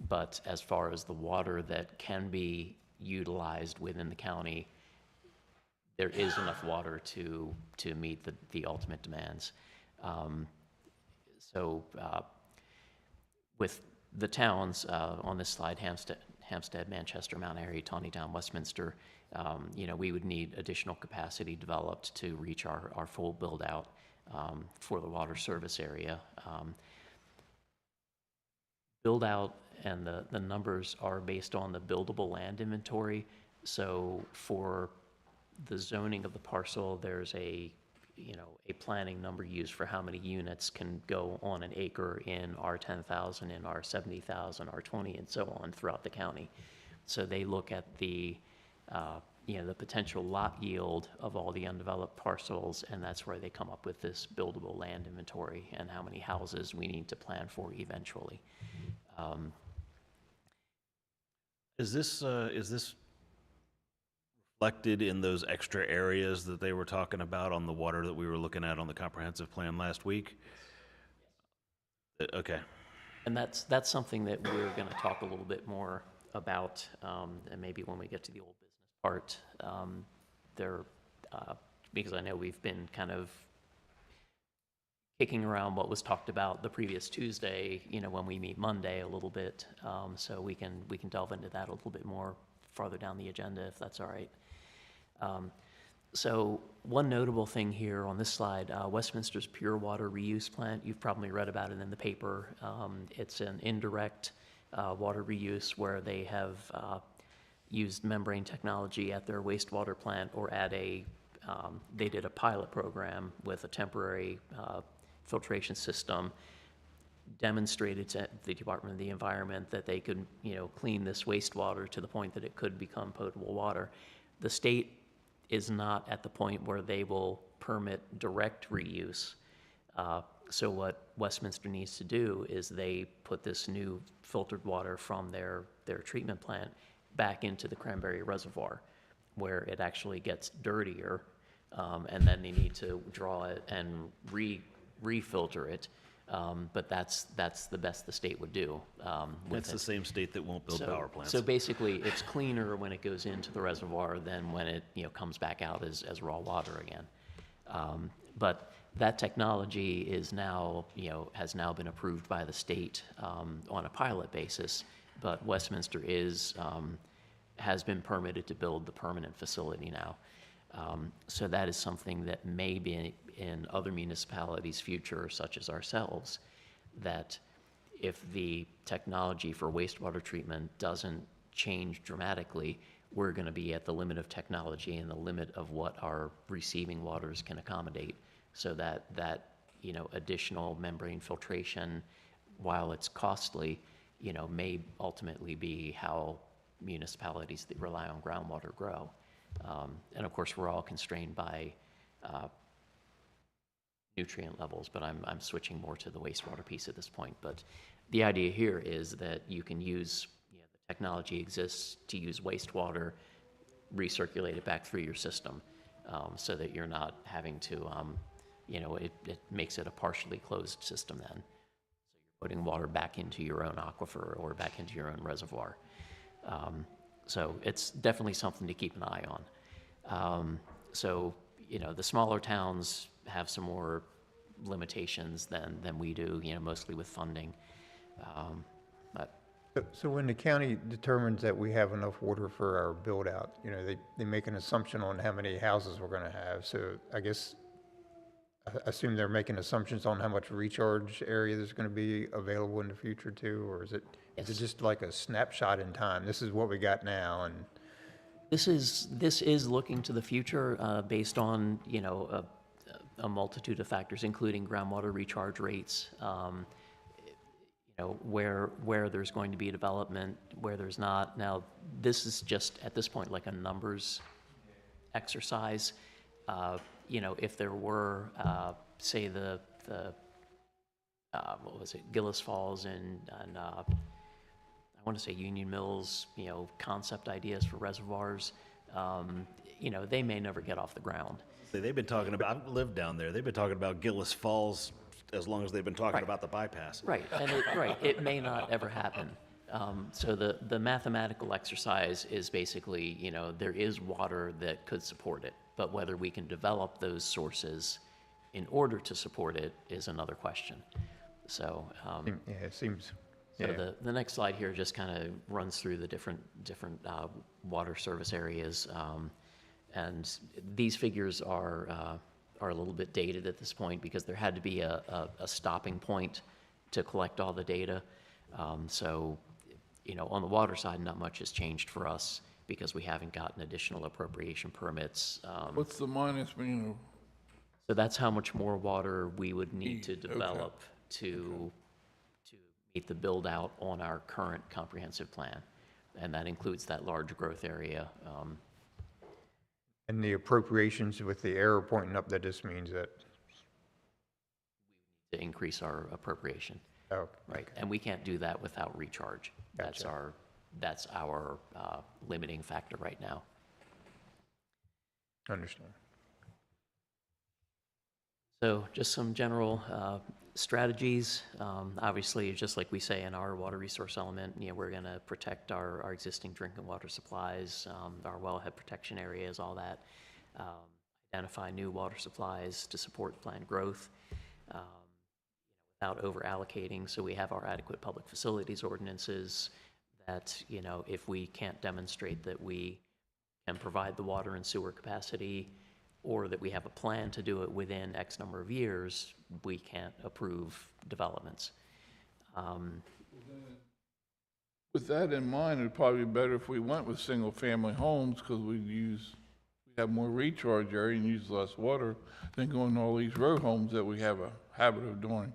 D: But as far as the water that can be utilized within the county, there is enough water to meet the ultimate demands. With the towns on this slide, Hampstead, Manchester, Mount Airy, Taneytown, Westminster, we would need additional capacity developed to reach our full build-out for the water service area. Build-out and the numbers are based on the buildable land inventory. So for the zoning of the parcel, there's a planning number used for how many units can go on an acre in R10,000, in R70,000, R20, and so on throughout the county. So they look at the potential lot yield of all the undeveloped parcels, and that's where they come up with this buildable land inventory and how many houses we need to plan for eventually.
B: Is this reflected in those extra areas that they were talking about on the water that we were looking at on the comprehensive plan last week? Okay.
D: And that's something that we're going to talk a little bit more about, and maybe when we get to the old business part, because I know we've been kind of kicking around what was talked about the previous Tuesday, when we meet Monday a little bit, so we can delve into that a little bit more farther down the agenda, if that's all right. So one notable thing here on this slide, Westminster's Pure Water Reuse Plant, you've probably read about it in the paper. It's an indirect water reuse where they have used membrane technology at their wastewater plant or at they did a pilot program with a temporary filtration system, demonstrated to the Department of the Environment that they could, clean this wastewater to the point that it could become potable water. The state is not at the point where they will permit direct reuse. So what Westminster needs to do is they put this new filtered water from their treatment plant back into the Cranberry Reservoir, where it actually gets dirtier, and then they need to draw it and refilter it. But that's the best the state would do.
B: That's the same state that won't build power plants.
D: So basically, it's cleaner when it goes into the reservoir than when it comes back out as raw water again. But that technology is now has now been approved by the state on a pilot basis. But Westminster has been permitted to build the permanent facility now. So that is something that may be in other municipalities' future, such as ourselves, that if the technology for wastewater treatment doesn't change dramatically, we're going to be at the limit of technology and the limit of what our receiving waters can accommodate. So that additional membrane filtration, while it's costly, may ultimately be how municipalities that rely on groundwater grow. And of course, we're all constrained by nutrient levels, but I'm switching more to the wastewater piece at this point. But the idea here is that you can use, the technology exists to use wastewater, recirculate it back through your system, so that you're not having to, it makes it a partially closed system then. So you're putting water back into your own aquifer or back into your own reservoir. So it's definitely something to keep an eye on. So, the smaller towns have some more limitations than we do, mostly with funding.
A: So when the county determines that we have enough water for our build-out, they make an assumption on how many houses we're going to have. So I guess, I assume they're making assumptions on how much recharge area there's going to be available in the future too, or is it just like a snapshot in time? This is what we got now, and
D: This is looking to the future based on a multitude of factors, including groundwater recharge rates. know, where there's going to be development, where there's not. Now, this is just, at this point, like a numbers exercise. You know, if there were, say, what was it, Gillis Falls and I want to say Union Mills, you know, concept ideas for reservoirs, you know, they may never get off the ground.
B: They've been talking about, I've lived down there, they've been talking about Gillis Falls as long as they've been talking
D: Right.
B: about the bypass.
D: Right, and it may not ever happen. So the mathematical exercise is basically, you know, there is water that could support it, but whether we can develop those sources in order to support it is another question. So,
A: Yeah, it seems,
D: so
A: yeah.
D: the next slide here just kind of runs through the different water service areas. And these figures are a little bit dated at this point because there had to be a stopping point to collect all the data. So, you know, on the water side, not much has changed for us because we haven't gotten additional appropriation permits.
G: What's the minus mean?
D: So that's how much more water we would need to
G: Okay.
D: develop to meet the build-out on our current comprehensive plan. And that includes that large growth area.
A: And the appropriations with the arrow pointing up, that just means that,
D: To increase our appropriation,
A: oh,
D: right? And we can't do that without recharge. That's
A: Gotcha.
D: that's our limiting factor right now.
A: understand.
D: So just some general strategies. Obviously, just like we say in our water resource element, you know, we're going to protect our existing drinking water supplies, our wellhead protection areas, all that. Identify new water supplies to support planned growth without over allocating. So we have our adequate public facilities ordinances that, you know, if we can't demonstrate that we can provide the water and sewer capacity, or that we have a plan to do it within X number of years, we can't approve developments.
G: With that in mind, it'd probably be better if we went with single-family homes, because we'd have more recharge area and use less water than going to all these row homes that we have a habit of doing.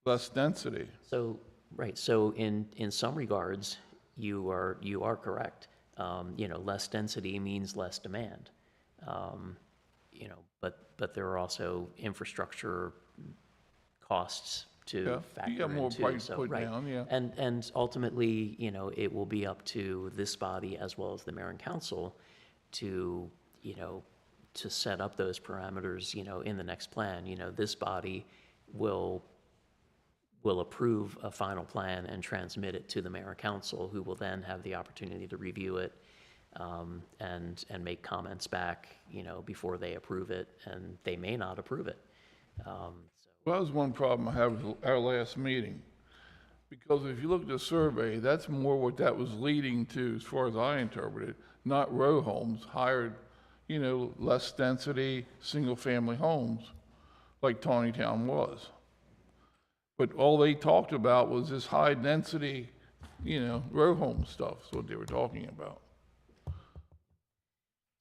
G: Less density.
D: So, right, so in some regards, you are correct. You know, less density means less demand. You know, but there are also infrastructure costs to
G: Yeah,
D: factor
G: you got more
D: into.
G: pipes
D: So,
G: put
D: right.
G: down, yeah.
D: And ultimately, you know, it will be up to this body as well as the mayor and council to, you know, to set up those parameters, you know, in the next plan. You know, this body will approve a final plan and transmit it to the mayor and council, who will then have the opportunity to review it and make comments back, you know, before they approve it, and they may not approve it.
G: Well, that was one problem I had with our last meeting. Because if you look at the survey, that's more what that was leading to, as far as I interpreted, not row homes, hired, you know, less density, single-family homes, like Taneytown was. But all they talked about was this high-density, you know, row home stuff, is what they were talking about.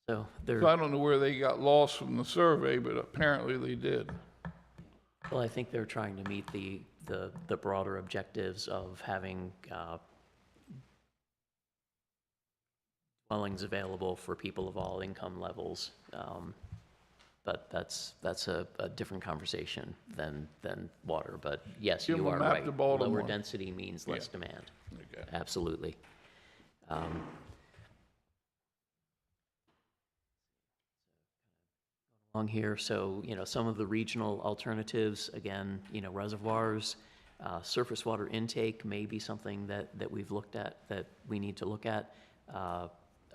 D: So there,
G: So I don't know where they got lost from the survey, but apparently they did.
D: well, I think they're trying to meet the broader objectives of having dwellings available for people of all income levels. But that's a different conversation than water. But yes,
G: Give
D: you
G: them a
D: are
G: map
D: right.
G: to Baltimore.
D: Lower density means less
G: Yeah.
D: demand.
G: Okay.
D: Absolutely. Along here, so, you know, some of the regional alternatives, again, you know, reservoirs, surface water intake may be something that we've looked at, that we need to look at.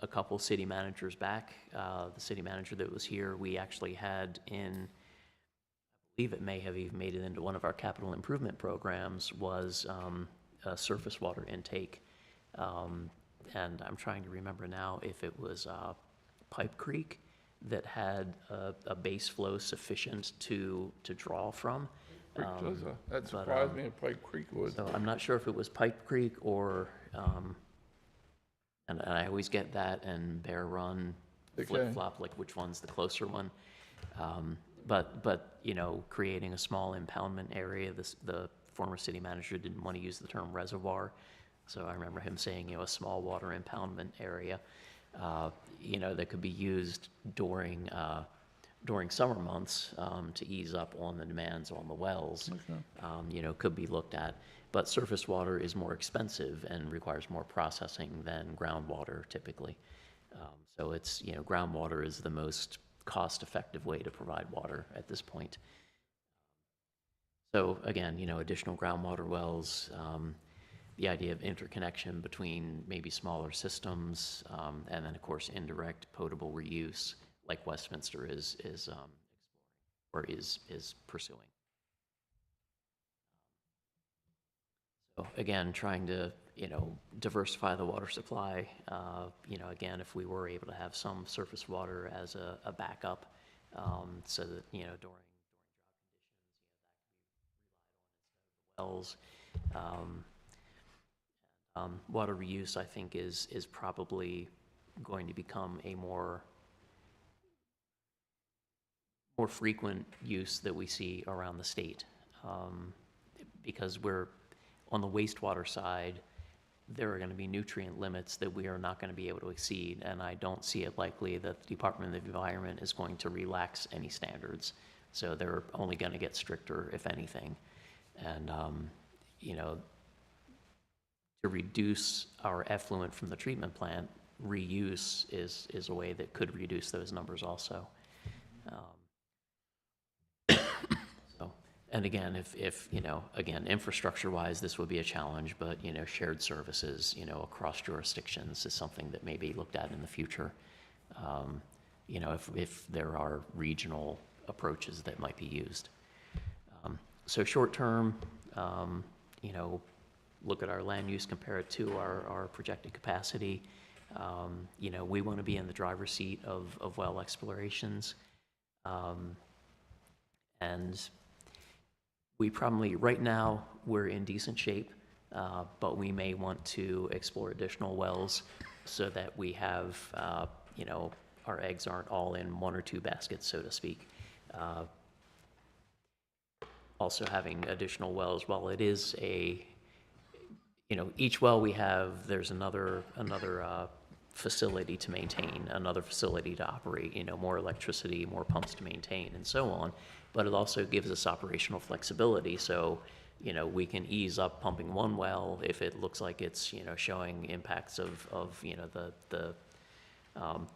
D: A couple city managers back, the city manager that was here, we actually had in, I believe it may have even made it into one of our capital improvement programs, was a surface water intake. And I'm trying to remember now if it was Pipe Creek that had a base flow sufficient to draw from.
G: Creek does that. That
D: but,
G: surprised me if Pipe Creek would.
D: So I'm not sure if it was Pipe Creek or, and I always get that and Bear Run,
G: Okay.
D: flip-flop, like which one's the closer one. But, you know, creating a small impoundment area, the former city manager didn't want to use the term reservoir. So I remember him saying, you know, a small water impoundment area, you know, that could be used during summer months to ease up on the demands on the wells, you know, could be looked at. But surface water is more expensive and requires more processing than groundwater typically. So it's, you know, groundwater is the most cost-effective way to provide water at this point. So again, you know, additional groundwater wells, the idea of interconnection between maybe smaller systems, and then of course indirect potable reuse, like Westminster is pursuing. So again, trying to, you know, diversify the water supply. You know, again, if we were able to have some surface water as a backup, so that, you know, during drought conditions, you know, that could be relied on instead of the wells. Water reuse, I think, is probably going to become a more frequent use that we see around the state, because we're on the wastewater side, there are going to be nutrient limits that we are not going to be able to exceed, and I don't see it likely that the Department of the Environment is going to relax any standards. So they're only going to get stricter, if anything. And, you know, to reduce our effluent from the treatment plant, reuse is a way that could reduce those numbers also. And again, if you know, again, infrastructure-wise, this would be a challenge, but, you know, shared services, you know, across jurisdictions is something that may be looked at in the future. You know, if there are regional approaches that might be used. So short term, you know, look at our land use, compare it to our projected capacity. You know, we want to be in the driver's seat of well explorations. And we probably, right now, we're in decent shape, but we may want to explore additional wells so that we have, you know, our eggs aren't all in one or two baskets, so to speak. Also having additional wells, while it is a, you know, each well we have, there's another facility to maintain, another facility to operate, you know, more electricity, more pumps to maintain, and so on. But it also gives us operational flexibility. So, you know, we can ease up pumping one well if it looks like it's, you know, showing impacts of you know,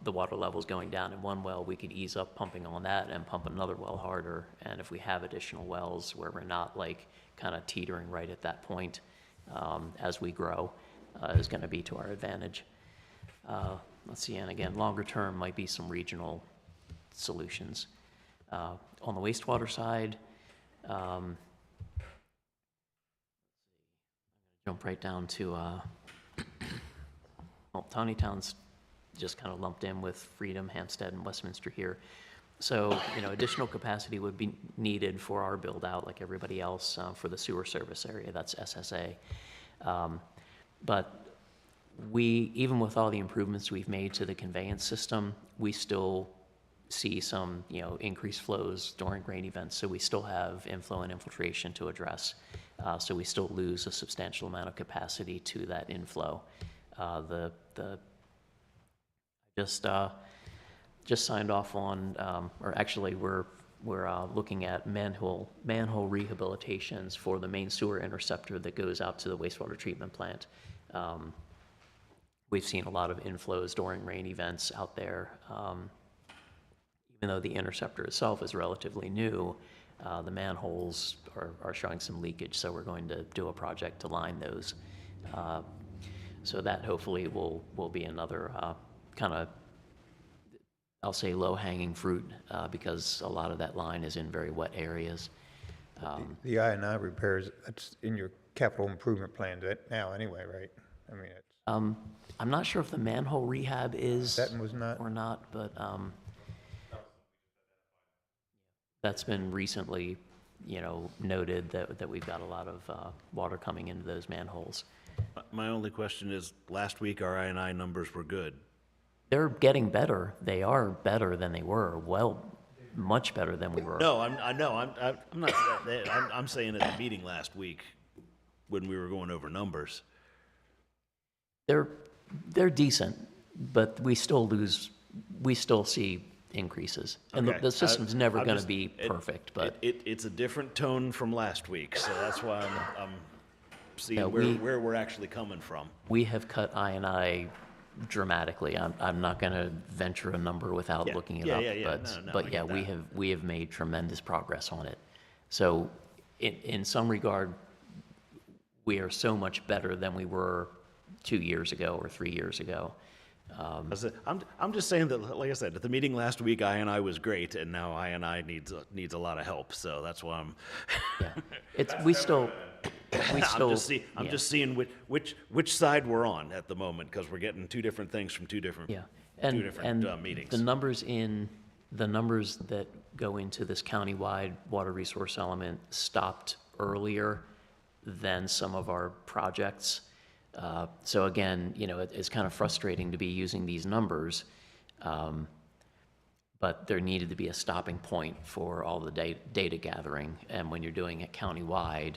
D: the water levels going down in one well. We could ease up pumping on that and pump another well harder. And if we have additional wells where we're not like kind of teetering right at that point, as we grow, is going to be to our advantage. Let's see, and again, longer term might be some regional solutions. On the wastewater side, jump right down to, well, Taneytown's just kind of lumped in with Freedom, Hampstead, and Westminster here. So, you know, additional capacity would be needed for our build out, like everybody else, for the sewer service area. That's SSA. But we, even with all the improvements we've made to the conveyance system, we still see some, you know, increased flows during rain events. So we still have inflow and infiltration to address. So we still lose a substantial amount of capacity to that inflow. Just signed off on, or actually we're looking at manhole rehabilitations for the main sewer interceptor that goes out to the wastewater treatment plant. We've seen a lot of inflows during rain events out there. Even though the interceptor itself is relatively new, the manholes are showing some leakage, so we're going to do a project to line those. So that hopefully will be another kind of, I'll say, low-hanging fruit, because a lot of that line is in very wet areas.
A: The I&I repairs, that's in your capital improvement plan now anyway, right? I mean, it's,
D: I'm not sure if the manhole rehab is
A: that was not,
D: or not, but that's been recently, you know, noted that we've got a lot of water coming into those manholes.
B: My only question is, last week our I&I numbers were good.
D: They're getting better. They are better than they were. Well, much better than we were.
B: No, I'm not, I'm saying at the meeting last week, when we were going over numbers.
D: They're decent, but we still see increases. And
B: Okay,
D: the system's never
B: I'm
D: going to
B: just-
D: be perfect, but
B: It's a different tone from last week, so that's why I'm seeing
D: Yeah,
B: where we're actually coming from.
D: we have cut I dramatically. I'm not going to venture a number without
B: Yeah,
D: looking it
B: yeah,
D: up,
B: yeah, yeah.
D: but
B: No, I
D: but yeah,
B: get that.
D: we have made tremendous progress on it. So in some regard, we are so much better than we were 2 years ago or 3 years ago.
B: I'm just saying that, like I said, at the meeting last week, I was great, and now I needs a lot of help, so that's why I'm.
D: Yeah, we still.
B: I'm just seeing which side we're on at the moment, because we're getting two different things from two different
D: Yeah,
B: meetings.
D: the numbers that go into this countywide water resource element stopped earlier than some of our projects. So again, it's kind of frustrating to be using these numbers, but there needed to be a stopping point for all the data gathering. And when you're doing it countywide,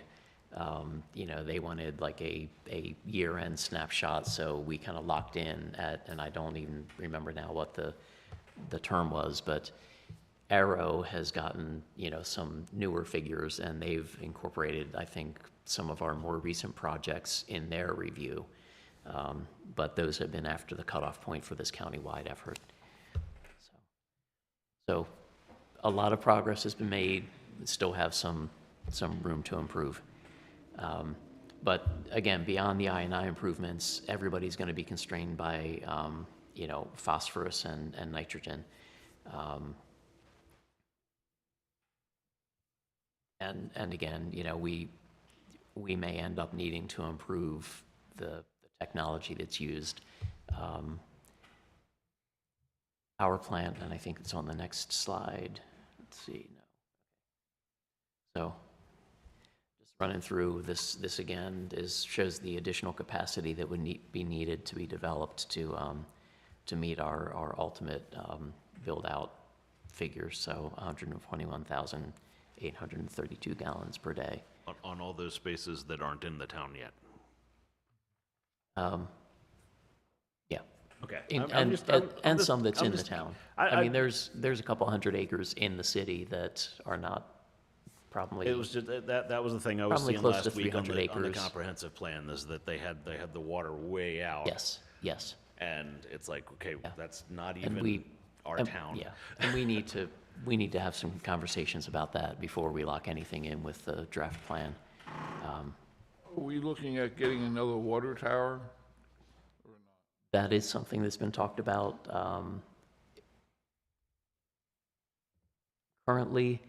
D: they wanted like a year-end snapshot, so we kind of locked in at, and I don't even remember now what the term was, but Arrow has gotten, some newer figures, and they've incorporated, I think, some of our more recent projects in their review. But those have been after the cutoff point for this countywide effort. So a lot of progress has been made, still have some room to improve. But again, beyond the I&I improvements, everybody's going to be constrained by, phosphorus and nitrogen. And again, we may end up needing to improve the technology that's used. Power plant, and I think it's on the next slide. Let's see. No. So just running through this again shows the additional capacity that would be needed to be developed to meet our ultimate build-out figures. So 121,832 gallons per day.
B: On all those spaces that aren't in the town yet.
D: Yeah.
B: Okay.
D: And some that's in the town. I mean, there's a couple hundred acres in the city that are not probably.
B: It was just, that was the thing I was
D: Probably
B: seeing
D: close to
B: last week on
D: 300
B: the
D: acres.
B: comprehensive plan, is that they had the water way out.
D: Yes.
B: And it's like, okay, that's not
D: And
B: even our town.
D: Yeah, and we need to have some conversations about that before we lock anything in with the draft plan.
G: Are we looking at getting another water tower?
D: That is something that's been talked about. Currently,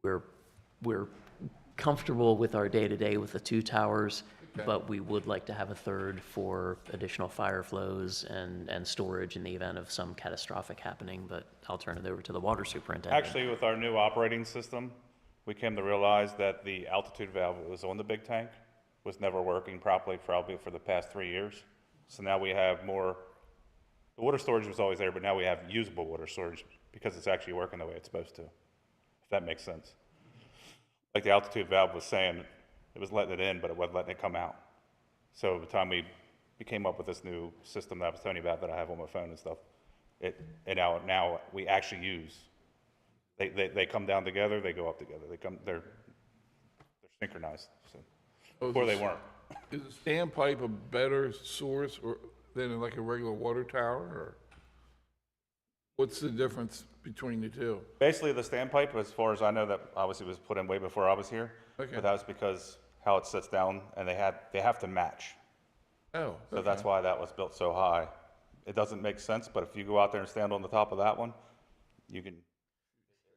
D: we're comfortable with our day-to-day with the 2 towers, but we would like to have a third for additional fire flows and storage in the event of some catastrophic happening, but I'll turn it over to the water superintendent.
E: Actually, with our new operating system, we came to realize that the altitude valve that was on the big tank was never working properly, probably for the past 3 years. So now we have more, the water storage was always there, but now we have usable water storage because it's actually working the way it's supposed to, if that makes sense. Like the altitude valve was saying, it was letting it in, but it wasn't letting it come out. So by the time we came up with this new system that I was telling you about that I have on my phone and stuff, now we actually use, they come down together, they go up together. They're synchronized. So before they weren't.
G: Is a standpipe a better source than like a regular water tower, or what's the difference between the two?
E: Basically, the standpipe, as far as I know, that obviously was put in way before I was here.
G: Okay.
E: But that was because how it sits down, and they have to match.
G: Oh,
E: So that's why that was built so high. It doesn't make sense, but if you go out there and stand on the top of that one, you can,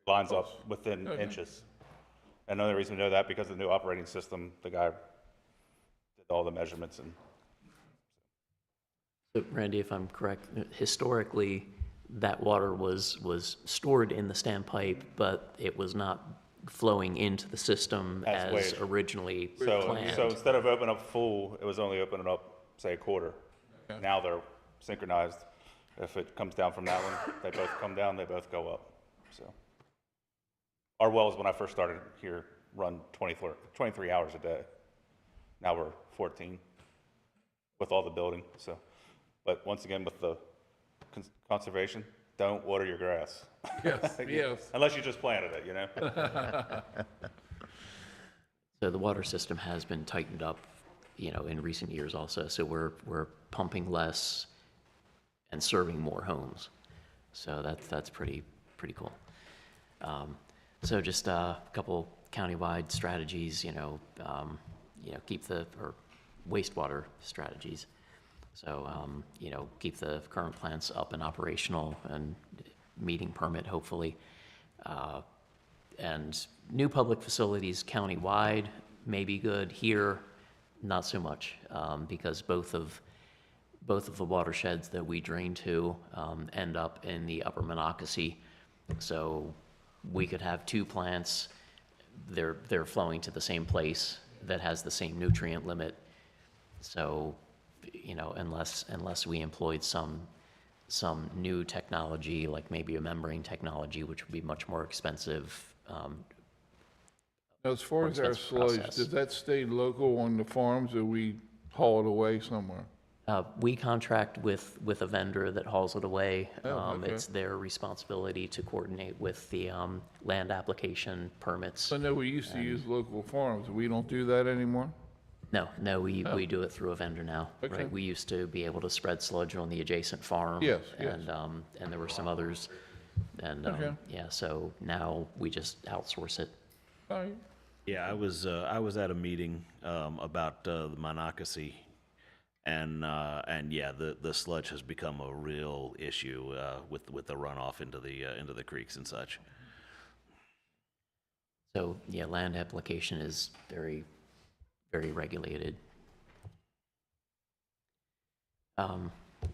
E: lines up within inches. And another reason we know that, because of the new operating system, the guy did all the measurements and.
D: So, Randy, if I'm correct, historically, that water was stored in the standpipe, but it was not flowing into the system
E: As
D: as
E: waste.
D: originally
E: So
D: planned.
E: instead of opening up full, it was only opening up, say, a quarter. Now they're synchronized. If it comes down from that one, they both come down, they both go up, so. Our wells, when I first started here, run 23 hours a day. Now we're 14 with all the building, so. But once again, with the conservation, don't water your grass.
G: Yes, yes.
E: Unless you just planted it, you know?
D: So the water system has been tightened up, in recent years also. So we're pumping less and serving more homes. So that's pretty cool. So just a couple countywide strategies, keep or wastewater strategies. So, keep the current plants up and operational and meeting permit, hopefully. And new public facilities countywide may be good. Here, not so much, because both of the watersheds that we drain to end up in the upper Monocacy. So we could have two plants, they're flowing to the same place that has the same nutrient limit. So, unless we employed some new technology, like maybe a membrane technology, which would be much more expensive.
G: As far as our
D: expensive
G: sludge,
D: process.
G: does that stay local on the farms or we haul it away somewhere?
D: We contract with a vendor that hauls it away.
G: okay.
D: It's their responsibility to coordinate with the land application permits.
G: I know we used to use local farms. We don't do that anymore?
D: No, we do it through a vendor now,
G: Okay.
D: right? We used to be able to spread sludge on the adjacent farm.
G: Yes, yes.
D: And there were some others. And,
G: Okay.
D: yeah, so now we just outsource it.
G: All right.
B: Yeah, I was at a meeting about the Monocacy, and yeah, the sludge has become a real issue with the runoff into the creeks and such.
D: So, yeah, land application is very, very regulated.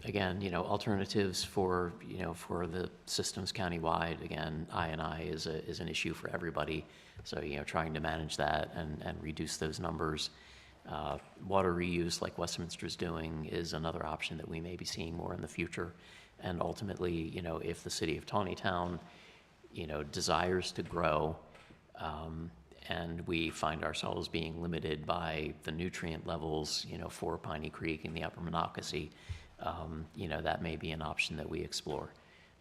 D: Again, alternatives for the systems countywide, again, I&I is an issue for everybody. So, trying to manage that and reduce those numbers. Water reuse, like Westminster's doing, is another option that we may be seeing more in the future. And ultimately, if the city of Taneytown, desires to grow, and we find ourselves being limited by the nutrient levels, for Piney Creek and the upper Monocacy, that may be an option that we explore.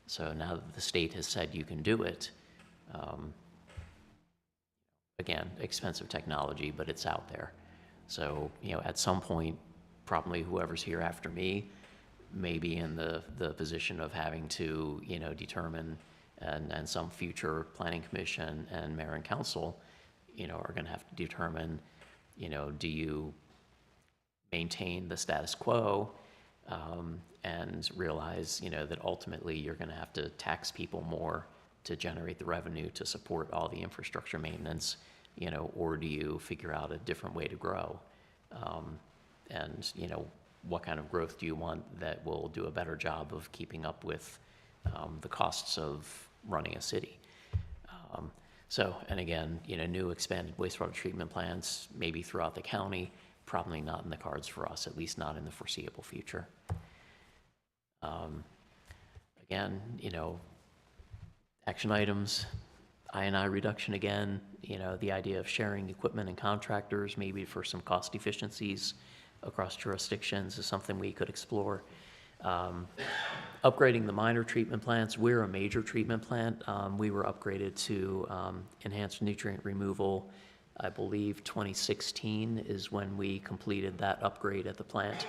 D: So now that the state has said you can do it, again, expensive technology, but it's out there. So, at some point, probably whoever's here after me may be in the position of having to, determine, and some future planning commission and mayor and council, are gonna have to determine, do you maintain the status quo, and realize, that ultimately you're gonna have to tax people more to generate the revenue to support all the infrastructure maintenance, or do you figure out a different way to grow? And, what kind of growth do you want that will do a better job of keeping up with the costs of running a city? So, and again, new expanded wastewater treatment plants, maybe throughout the county, probably not in the cards for us, at least not in the foreseeable future. Again, action items, I&I reduction again, the idea of sharing equipment and contractors, maybe for some cost efficiencies across jurisdictions is something we could explore. Upgrading the minor treatment plants. We're a major treatment plant. We were upgraded to enhanced nutrient removal. I believe 2016 is when we completed that upgrade at the plant.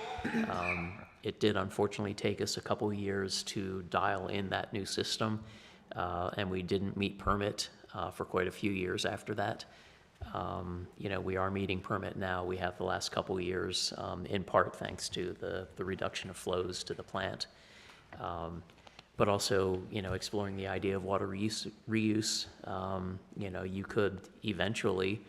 D: It did unfortunately take us a couple years to dial in that new system, and we didn't meet permit for quite a few years after that. We are meeting permit now. We have the last couple years, in part thanks to the reduction of flows to the plant. But also, exploring the idea of water reuse. You could eventually,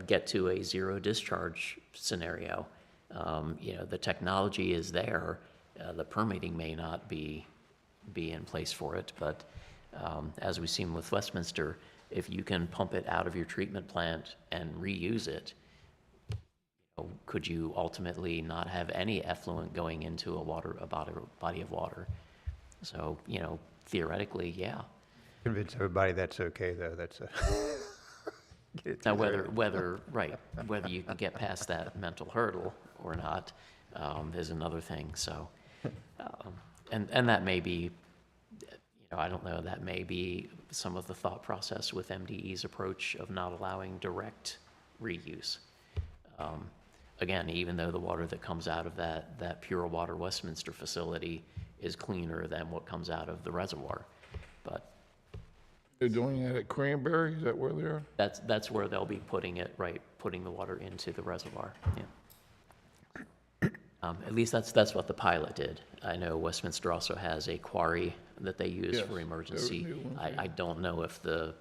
D: get to a zero discharge scenario. The technology is there. The permitting may not be in place for it, but as we've seen with Westminster, if you can pump it out of your treatment plant and reuse it, could you ultimately not have any effluent going into a body of water? So, theoretically, yeah.
A: Convince everybody that's okay, though, that's a. Get it
D: Now,
A: through there.
D: whether you can get past that mental hurdle or not, is another thing, so. And that may be, I don't know, that may be some of the thought process with MDE's approach of not allowing direct reuse. Again, even though the water that comes out of that Pure Water Westminster facility is cleaner than what comes out of the reservoir, but
G: They're doing that at Cranberry, is that where they are?
D: that's where they'll be putting it, right, putting the water into the reservoir, yeah. At least that's what the pilot did. I know Westminster also has a quarry that they use
G: Yes,
D: for
G: they're
D: emergency.
G: new ones,
D: I don't know if the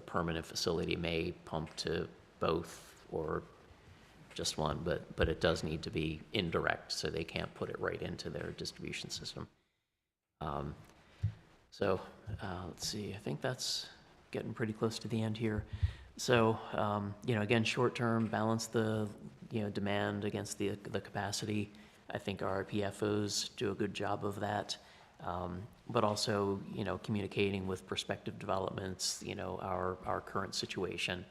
D: permanent facility may pump to both or just one, but it does need to be indirect, so they can't put it right into their distribution system. Let's see, I think that's getting pretty close to the end here. So, again, short term, balance the, demand against the capacity. I think our PFOs do a good job of that. But also, communicating with prospective developments, our current situation,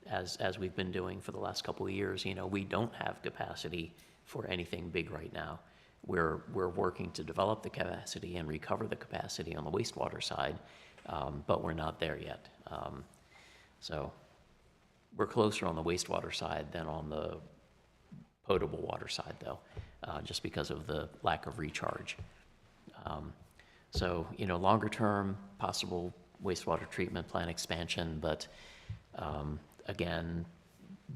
D: as we've been doing for the last couple of years. We don't have capacity for anything big right now. We're working to develop the capacity and recover the capacity on the wastewater side, but we're not there yet. So we're closer on the wastewater side than on the potable water side, though, just because of the lack of recharge. So, longer term, possible wastewater treatment plant expansion, but again,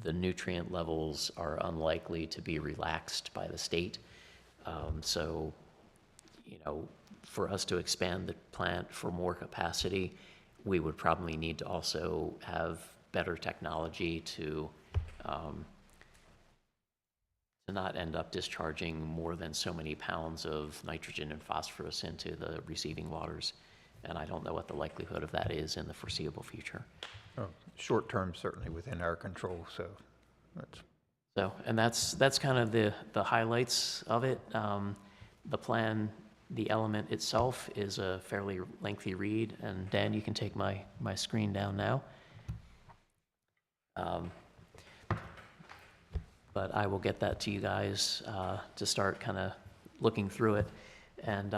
D: the nutrient levels are unlikely to be relaxed by the state. So, for us to expand the plant for more capacity, we would probably need to also have better technology to not end up discharging more than so many pounds of nitrogen and phosphorus into the receiving waters. And I don't know what the likelihood of that is in the foreseeable future.
A: Oh, short term, certainly within our control, so that's.
D: So, and that's kind of the highlights of it. The plan, the element itself is a fairly lengthy read, and Dan, you can take my screen down now. But I will get that to you guys to start kind of looking through it. And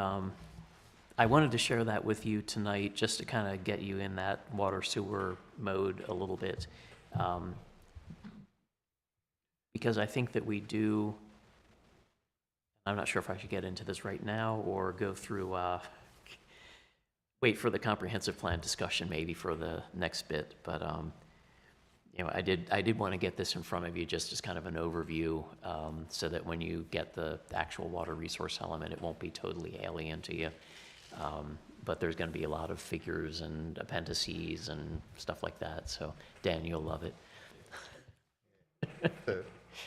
D: I wanted to share that with you tonight just to kind of get you in that water sewer mode a little bit. Because I think that we do, I'm not sure if I should get into this right now or go through, wait for the comprehensive plan discussion maybe for the next bit, but I did want to get this in front of you just as kind of an overview, so that when you get the actual water resource element, it won't be totally alien to you. But there's going to be a lot of figures and appendices and stuff like that, so Dan, you'll love it.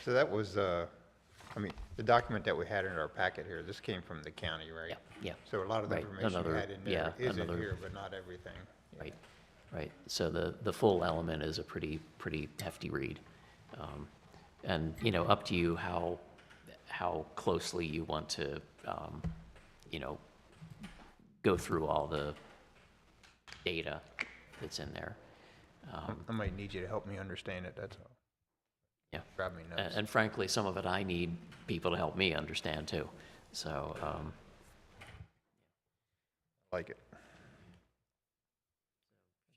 A: So that was, the document that we had in our packet here, this came from the county, right?
D: Yeah.
A: So a lot of the
D: Right,
A: information we had in there is in
D: another-
A: here, but not everything. Yeah.
D: Right. So the full element is a pretty hefty read. And, up to you how closely you want to, go through all the data that's in there.
A: I might need you to help me understand it, that's all.
D: Yeah.
A: Drive me nuts.
D: And frankly, some of it I need people to help me understand too. So,
A: Like it.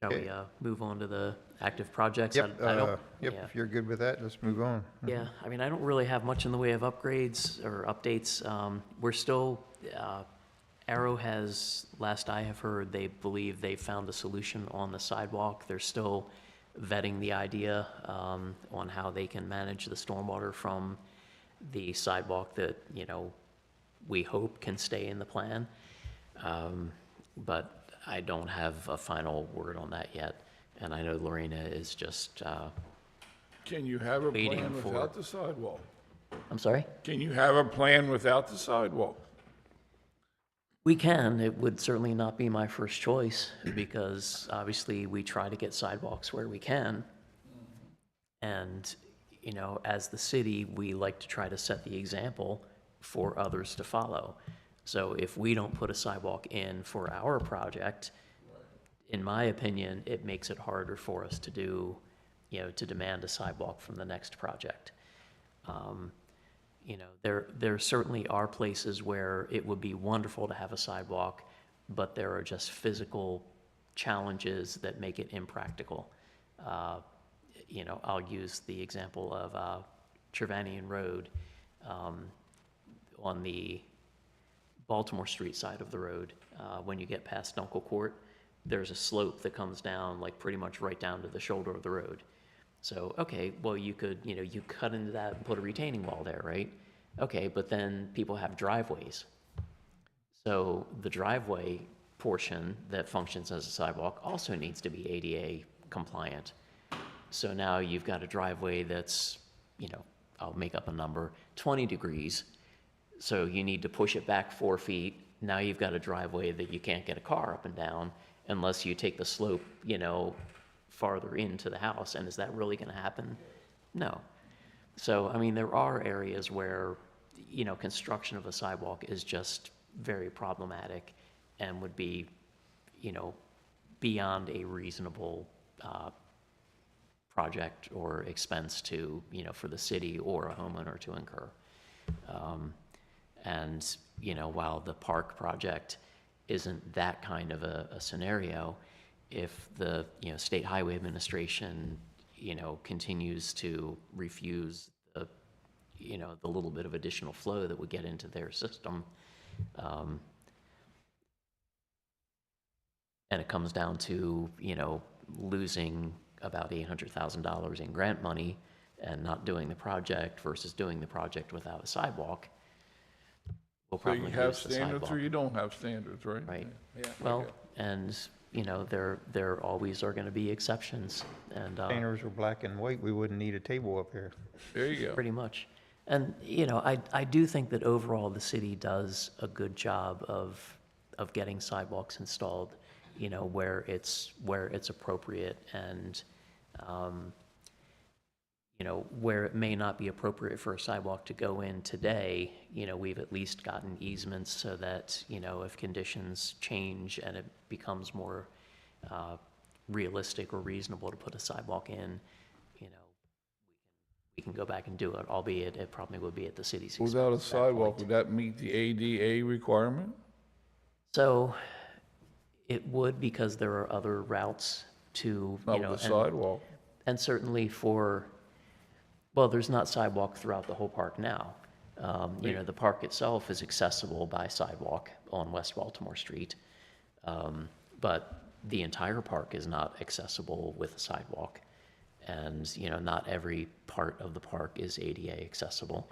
D: shall we
A: Okay.
D: move on to the active projects?
A: Yep,
D: I don't-
A: yep,
D: yeah.
A: if you're good with that, let's move on.
D: Yeah, I mean, I don't really have much in the way of upgrades or updates. We're still, Arrow has, last I have heard, they believe they found a solution on the sidewalk. They're still vetting the idea on how they can manage the stormwater from the sidewalk that, we hope can stay in the plan. But I don't have a final word on that yet. And I know Lorena is just,
G: Can you have a
D: Waiting
G: plan
D: for-
G: without the sidewalk?
D: I'm sorry?
G: Can you have a plan without the sidewalk?
D: We can. It would certainly not be my first choice because obviously we try to get sidewalks where we can. And, you know, as the city, we like to try to set the example for others to follow. So if we don't put a sidewalk in for our project, in my opinion, it makes it harder for us to do, you know, to demand a sidewalk from the next project. You know, there certainly are places where it would be wonderful to have a sidewalk, but there are just physical challenges that make it impractical. You know, I'll use the example of Trevanian Road on the Baltimore Street side of the road. When you get past Dunkel Court, there's a slope that comes down like pretty much right down to the shoulder of the road. So, okay, well, you could, you know, you cut into that and put a retaining wall there, right? Okay, but then people have driveways. So the driveway portion that functions as a sidewalk also needs to be ADA compliant. So now you've got a driveway that's, you know, I'll make up a number, 20 degrees. So you need to push it back 4 feet. Now you've got a driveway that you can't get a car up and down unless you take the slope, you know, farther into the house. And is that really going to happen? No. So, I mean, there are areas where, you know, construction of a sidewalk is just very problematic and would be, you know, beyond a reasonable project or expense to, you know, for the city or a homeowner to incur. And, you know, while the park project isn't that kind of a scenario, if the, you know, State Highway Administration, you know, continues to refuse the, you know, the little bit of additional flow that would get into their system, and it comes down to, you know, losing about $800,000 in grant money and not doing the project versus doing the project without a sidewalk, we'll
G: So
D: probably
G: you have
D: lose the
G: standards
D: sidewalk.
G: or you don't have standards, right?
D: Right.
G: Yeah.
D: Well, and, you know, there always are going to be exceptions, and
A: Painters were black and white, we wouldn't need a table up here.
G: There you go.
D: pretty much. And, you know, I do think that overall the city does a good job of getting sidewalks installed, you know, where it's appropriate, and, you know, where it may not be appropriate for a sidewalk to go in today, you know, we've at least gotten easements so that, you know, if conditions change and it becomes more realistic or reasonable to put a sidewalk in, you know, we can go back and do it, albeit it probably would be at the city's expense.
G: Without a
D: at that
G: sidewalk,
D: point.
G: would that meet the ADA requirement?
D: So it would, because there are other routes to,
G: Not
D: you know,
G: with a sidewalk.
D: and certainly for, well, there's not sidewalk throughout the whole park now. You know, the park itself is accessible by sidewalk on West Baltimore Street, but the entire park is not accessible with a sidewalk. And, you know, not every part of the park is ADA accessible.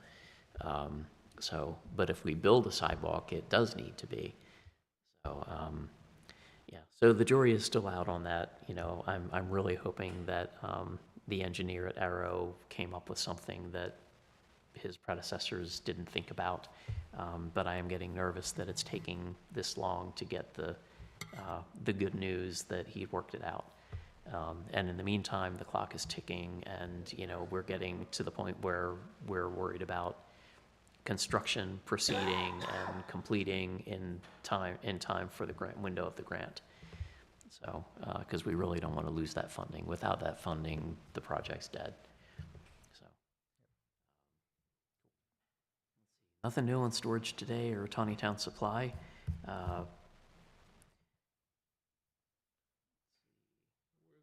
D: So, but if we build a sidewalk, it does need to be. So, yeah, so the jury is still out on that. You know, I'm really hoping that the engineer at Arrow came up with something that his predecessors didn't think about. But I am getting nervous that it's taking this long to get the good news that he worked it out. And in the meantime, the clock is ticking, and, you know, we're getting to the point where we're worried about construction proceeding and completing in time for the grant window of the grant. So, because we really don't want to lose that funding. Without that funding, the project's dead. So, nothing new on storage today or Taneytown Supply.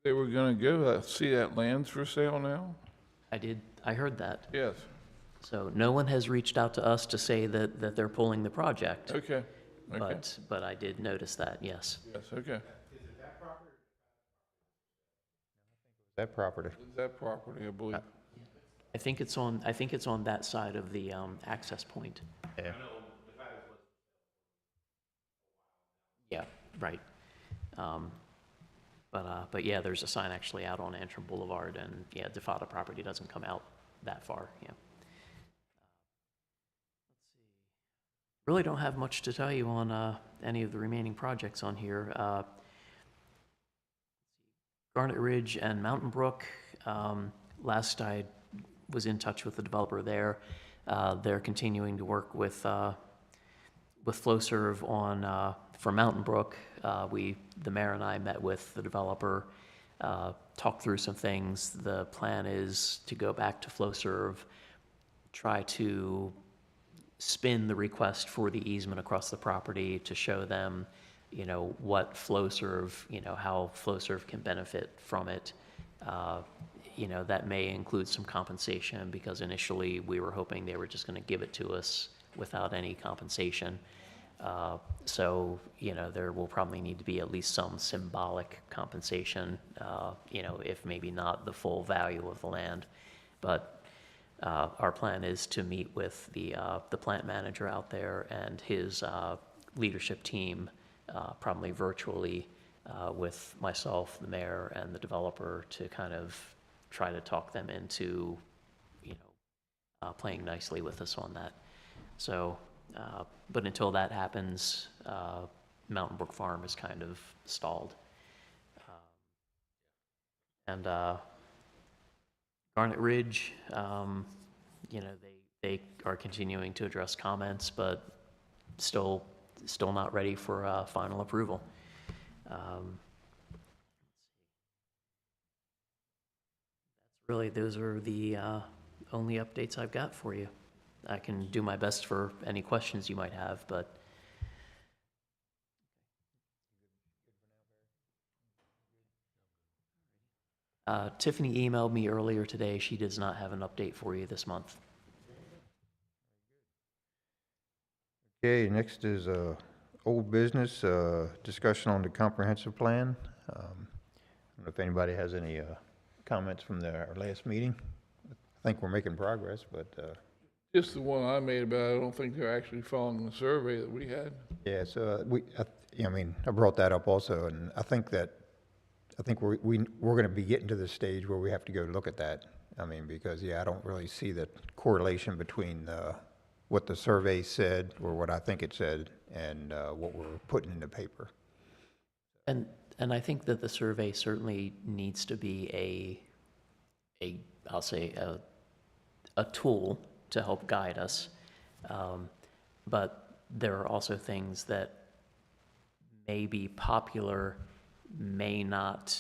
G: They were gonna go, see that land's for sale now?
D: I heard that.
G: Yes,
D: So no one has reached out to us to say that they're pulling the project,
G: okay, okay,
D: but I did notice that, yes.
G: yes, okay.
A: That property.
G: Is that property, I believe?
D: I think it's on that side of the access point.
A: Yeah.
D: Yeah, right. But yeah, there's a sign actually out on Antrim Boulevard, and yeah, Defada property doesn't come out that far, yeah. Really don't have much to tell you on any of the remaining projects on here. Garnet Ridge and Mountain Brook, last I was in touch with the developer there. They're continuing to work with FlowServe on, for Mountain Brook. The mayor and I met with the developer, talked through some things. The plan is to go back to FlowServe, try to spin the request for the easement across the property to show them, what FlowServe, how FlowServe can benefit from it. That may include some compensation, because initially we were hoping they were just going to give it to us without any compensation. So, there will probably need to be at least some symbolic compensation, if maybe not the full value of the land. But our plan is to meet with the plant manager out there and his leadership team, probably virtually, with myself, the mayor, and the developer, to kind of try to talk them into, playing nicely with us on that. So, but until that happens, Mountain Brook Farm is kind of stalled. And Garnet Ridge, they are continuing to address comments, but still not ready for final approval. Those are the only updates I've got for you. I can do my best for any questions you might have, but Tiffany emailed me earlier today. She does not have an update for you this month.
A: Okay, next is old business, discussion on the comprehensive plan. I don't know if anybody has any comments from our last meeting. I think we're making progress, but
G: Just the one I made about, I don't think they're actually following the survey that we had.
A: yeah, so I brought that up also, and I think we're going to be getting to the stage where we have to go look at that. Because I don't really see the correlation between what the survey said, or what I think it said, and what we're putting in the paper.
D: And I think that the survey certainly needs to be I'll say a tool to help guide us. But there are also things that may be popular, may not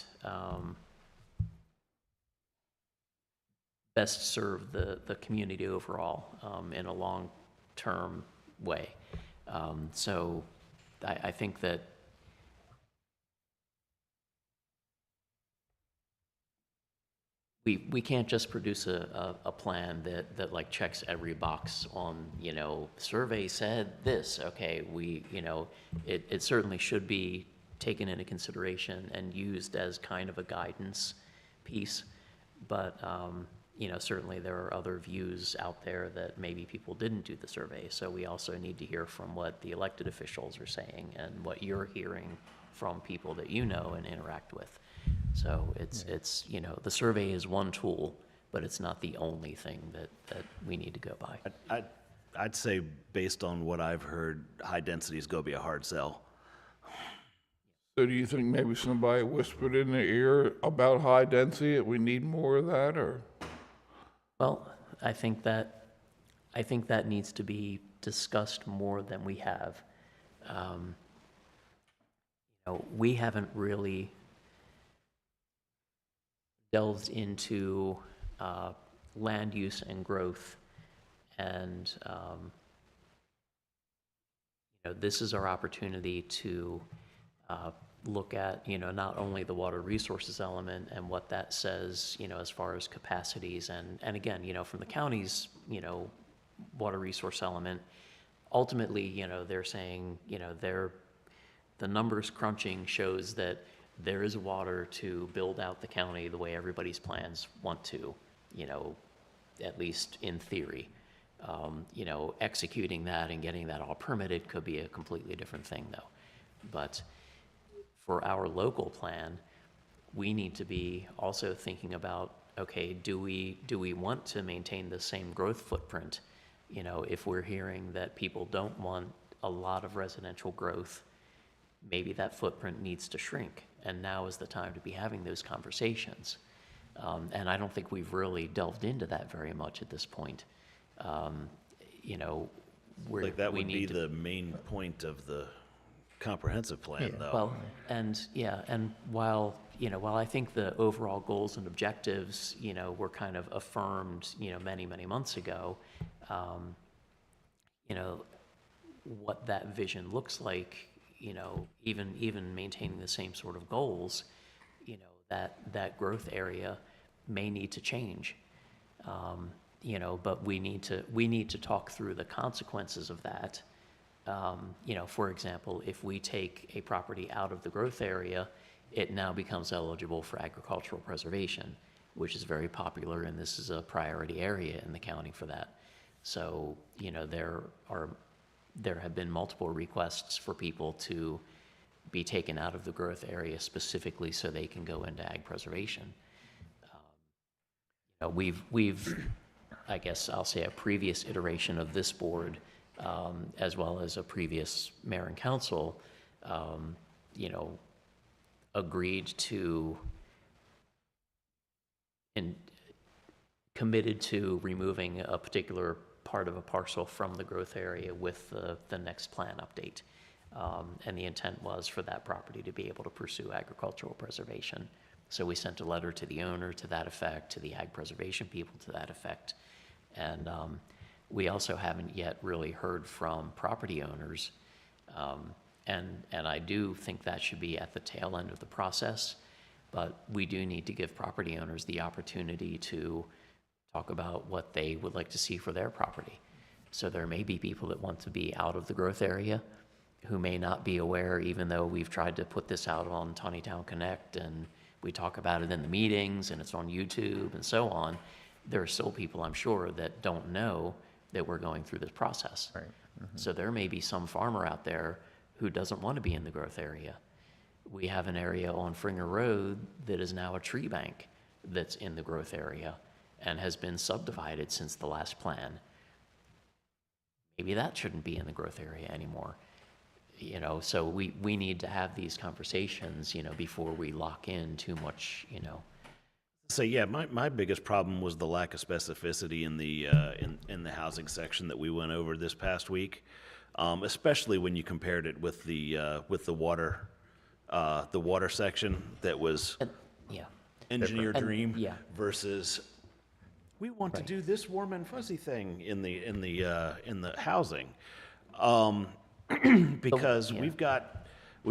D: best serve the community overall in a long-term way. So I think that we can't just produce a plan that like checks every box on, survey said this, okay, it certainly should be taken into consideration and used as kind of a guidance piece. But, certainly there are other views out there that maybe people didn't do the survey. So we also need to hear from what the elected officials are saying and what you're hearing from people that you know and interact with. So it's the survey is one tool, but it's not the only thing that we need to go by.
B: I'd say, based on what I've heard, high density is going to be a hard sell.
G: So do you think maybe somebody whispered in their ear about high density, that we need more of that, or?
D: Well, I think that needs to be discussed more than we have. We haven't really delved into land use and growth, and this is our opportunity to look at not only the water resources element and what that says as far as capacities, and again from the county's water resource element, ultimately they're saying the numbers crunching shows that there is water to build out the county the way everybody's plans want to, at least in theory. Executing that and getting that all permitted could be a completely different thing, though. But for our local plan, we need to be also thinking about, okay, do we want to maintain the same growth footprint? If we're hearing that people don't want a lot of residential growth, maybe that footprint needs to shrink. And now is the time to be having those conversations. And I don't think we've really delved into that very much at this point. You know,
B: Like that
D: we
B: would be
D: need to.
B: the main point of the comprehensive plan, though.
D: Well, and, yeah, and while, you know, while I think the overall goals and objectives, you know, were kind of affirmed, you know, many, many months ago, you know, what that vision looks like, you know, even maintaining the same sort of goals, you know, that growth area may need to change. You know, but we need to talk through the consequences of that. You know, for example, if we take a property out of the growth area, it now becomes eligible for agricultural preservation, which is very popular, and this is a priority area in the county for that. So, you know, there have been multiple requests for people to be taken out of the growth area specifically so they can go into ag preservation. You know, we've, I guess I'll say a previous iteration of this board, as well as a previous mayor and council, you know, agreed to and committed to removing a particular part of a parcel from the growth area with the next plan update. And the intent was for that property to be able to pursue agricultural preservation. So we sent a letter to the owner to that effect, to the ag preservation people to that effect. And we also haven't yet really heard from property owners. And I do think that should be at the tail end of the process, but we do need to give property owners the opportunity to talk about what they would like to see for their property. So there may be people that want to be out of the growth area who may not be aware, even though we've tried to put this out on Taneytown Connect and we talk about it in the meetings and it's on YouTube and so on. There are still people, I'm sure, that don't know that we're going through this process.
A: Right.
D: So there may be some farmer out there who doesn't want to be in the growth area. We have an area on Fringer Road that is now a tree bank that's in the growth area and has been subdivided since the last plan. Maybe that shouldn't be in the growth area anymore. You know, so we need to have these conversations, you know, before we lock in too much, you know.
B: So yeah, my biggest problem was the lack of specificity in the in the housing section that we went over this past week, especially when you compared it with the water section that was
D: Yeah.
B: engineer
D: And-
B: dream
D: yeah.
B: versus we want to
D: Right.
B: do this warm and fuzzy thing in the housing, because
D: yeah.
B: we've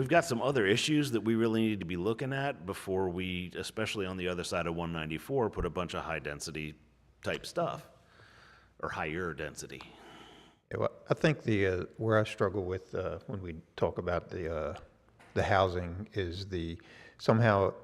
B: got some other issues that we really need to be looking at before we, especially on the other side of 194, put a bunch of high density type stuff or higher density.
A: Yeah, well, I think where I struggle with when we talk about the housing is somehow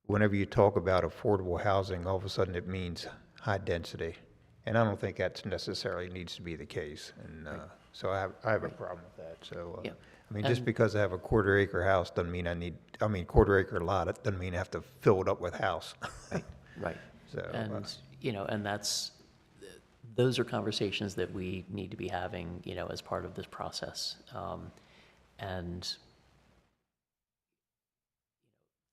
A: whenever you talk about affordable housing, all of a sudden it means high density, and I don't think that necessarily needs to be the case, and so I have a problem with that. So
D: Yeah.
A: I mean, just
D: And-
A: because I have a quarter-acre house doesn't mean quarter-acre lot, it doesn't mean I have to fill it up with house.
D: Right.
A: So,
D: And, you know, and those are conversations that we need to be having, you know, as part of this process. And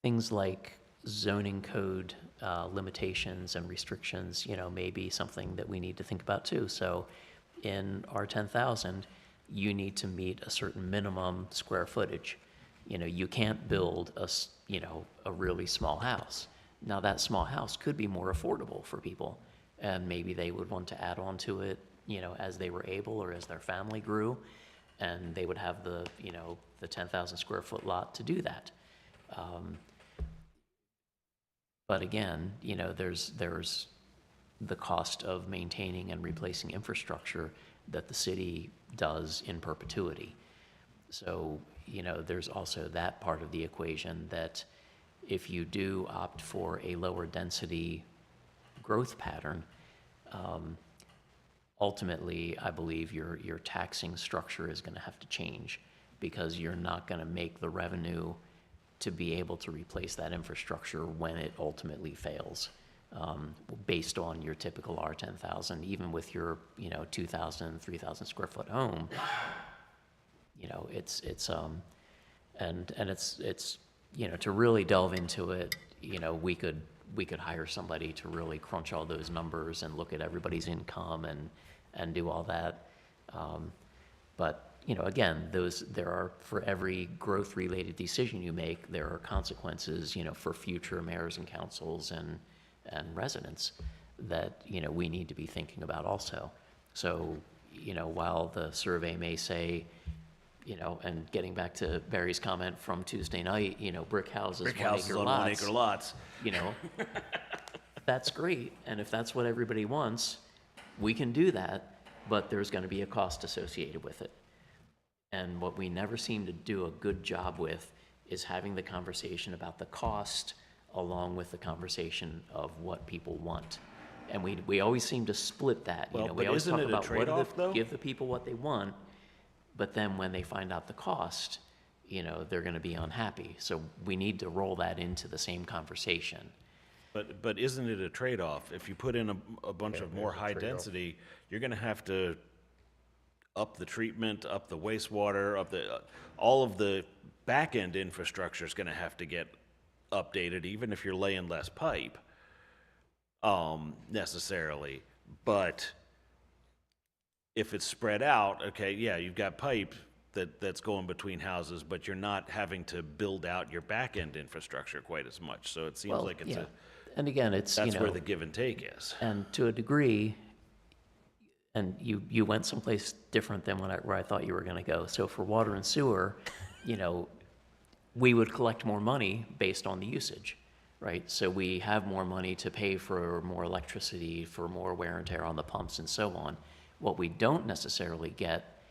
D: things like zoning code limitations and restrictions, you know, may be something that we need to think about too. So in our 10,000, you need to meet a certain minimum square footage. You know, you can't build a really small house. Now that small house could be more affordable for people, and maybe they would want to add on to it, you know, as they were able or as their family grew, and they would have the 10,000 square foot lot to do that. But again, you know, there's the cost of maintaining and replacing infrastructure that the city does in perpetuity. So, you know, there's also that part of the equation that if you do opt for a lower density growth pattern, ultimately, I believe your taxing structure is going to have to change because you're not going to make the revenue to be able to replace that infrastructure when it ultimately fails, based on your typical R10,000, even with your, you know, 2,000, 3,000 square foot home. You know, it's you know, to really delve into it, you know, we could we could hire somebody to really crunch all those numbers and look at everybody's income and do all that. But, again, there are, for every growth-related decision you make, there are consequences, for future mayors and councils and residents that, we need to be thinking about also. So, while the survey may say, and getting back to Barry's comment from Tuesday night, brick houses,
B: Brick
D: 1
B: houses
D: acre
B: on
D: lots.
B: 1 acre lots.
D: That's great, and if that's what everybody wants, we can do that, but there's gonna be a cost associated with it. And what we never seem to do a good job with is having the conversation about the cost along with the conversation of what people want. And we always seem to split that,
B: Well,
D: we
B: but
D: always
B: isn't
D: talk
B: it a
D: about
B: trade-off, though?
D: give the people what they want, but then when they find out the cost, they're gonna be unhappy. So we need to roll that into the same conversation.
B: But isn't it a trade-off? If you put in a bunch of more high density, you're gonna have to up the treatment, up the wastewater, all of the back-end infrastructure is gonna have to get updated, even if you're laying less pipe, necessarily. But if it's spread out, okay, yeah, you've got pipe that's going between houses, but you're not having to build out your back-end infrastructure quite as much. So it seems
D: Well,
B: like it's
D: yeah. And again, it's,
B: that's where the give and take is.
D: and to a degree, and you went someplace different than where I thought you were gonna go. So for water and sewer, we would collect more money based on the usage, right? So we have more money to pay for more electricity, for more wear and tear on the pumps and so on. What we don't necessarily get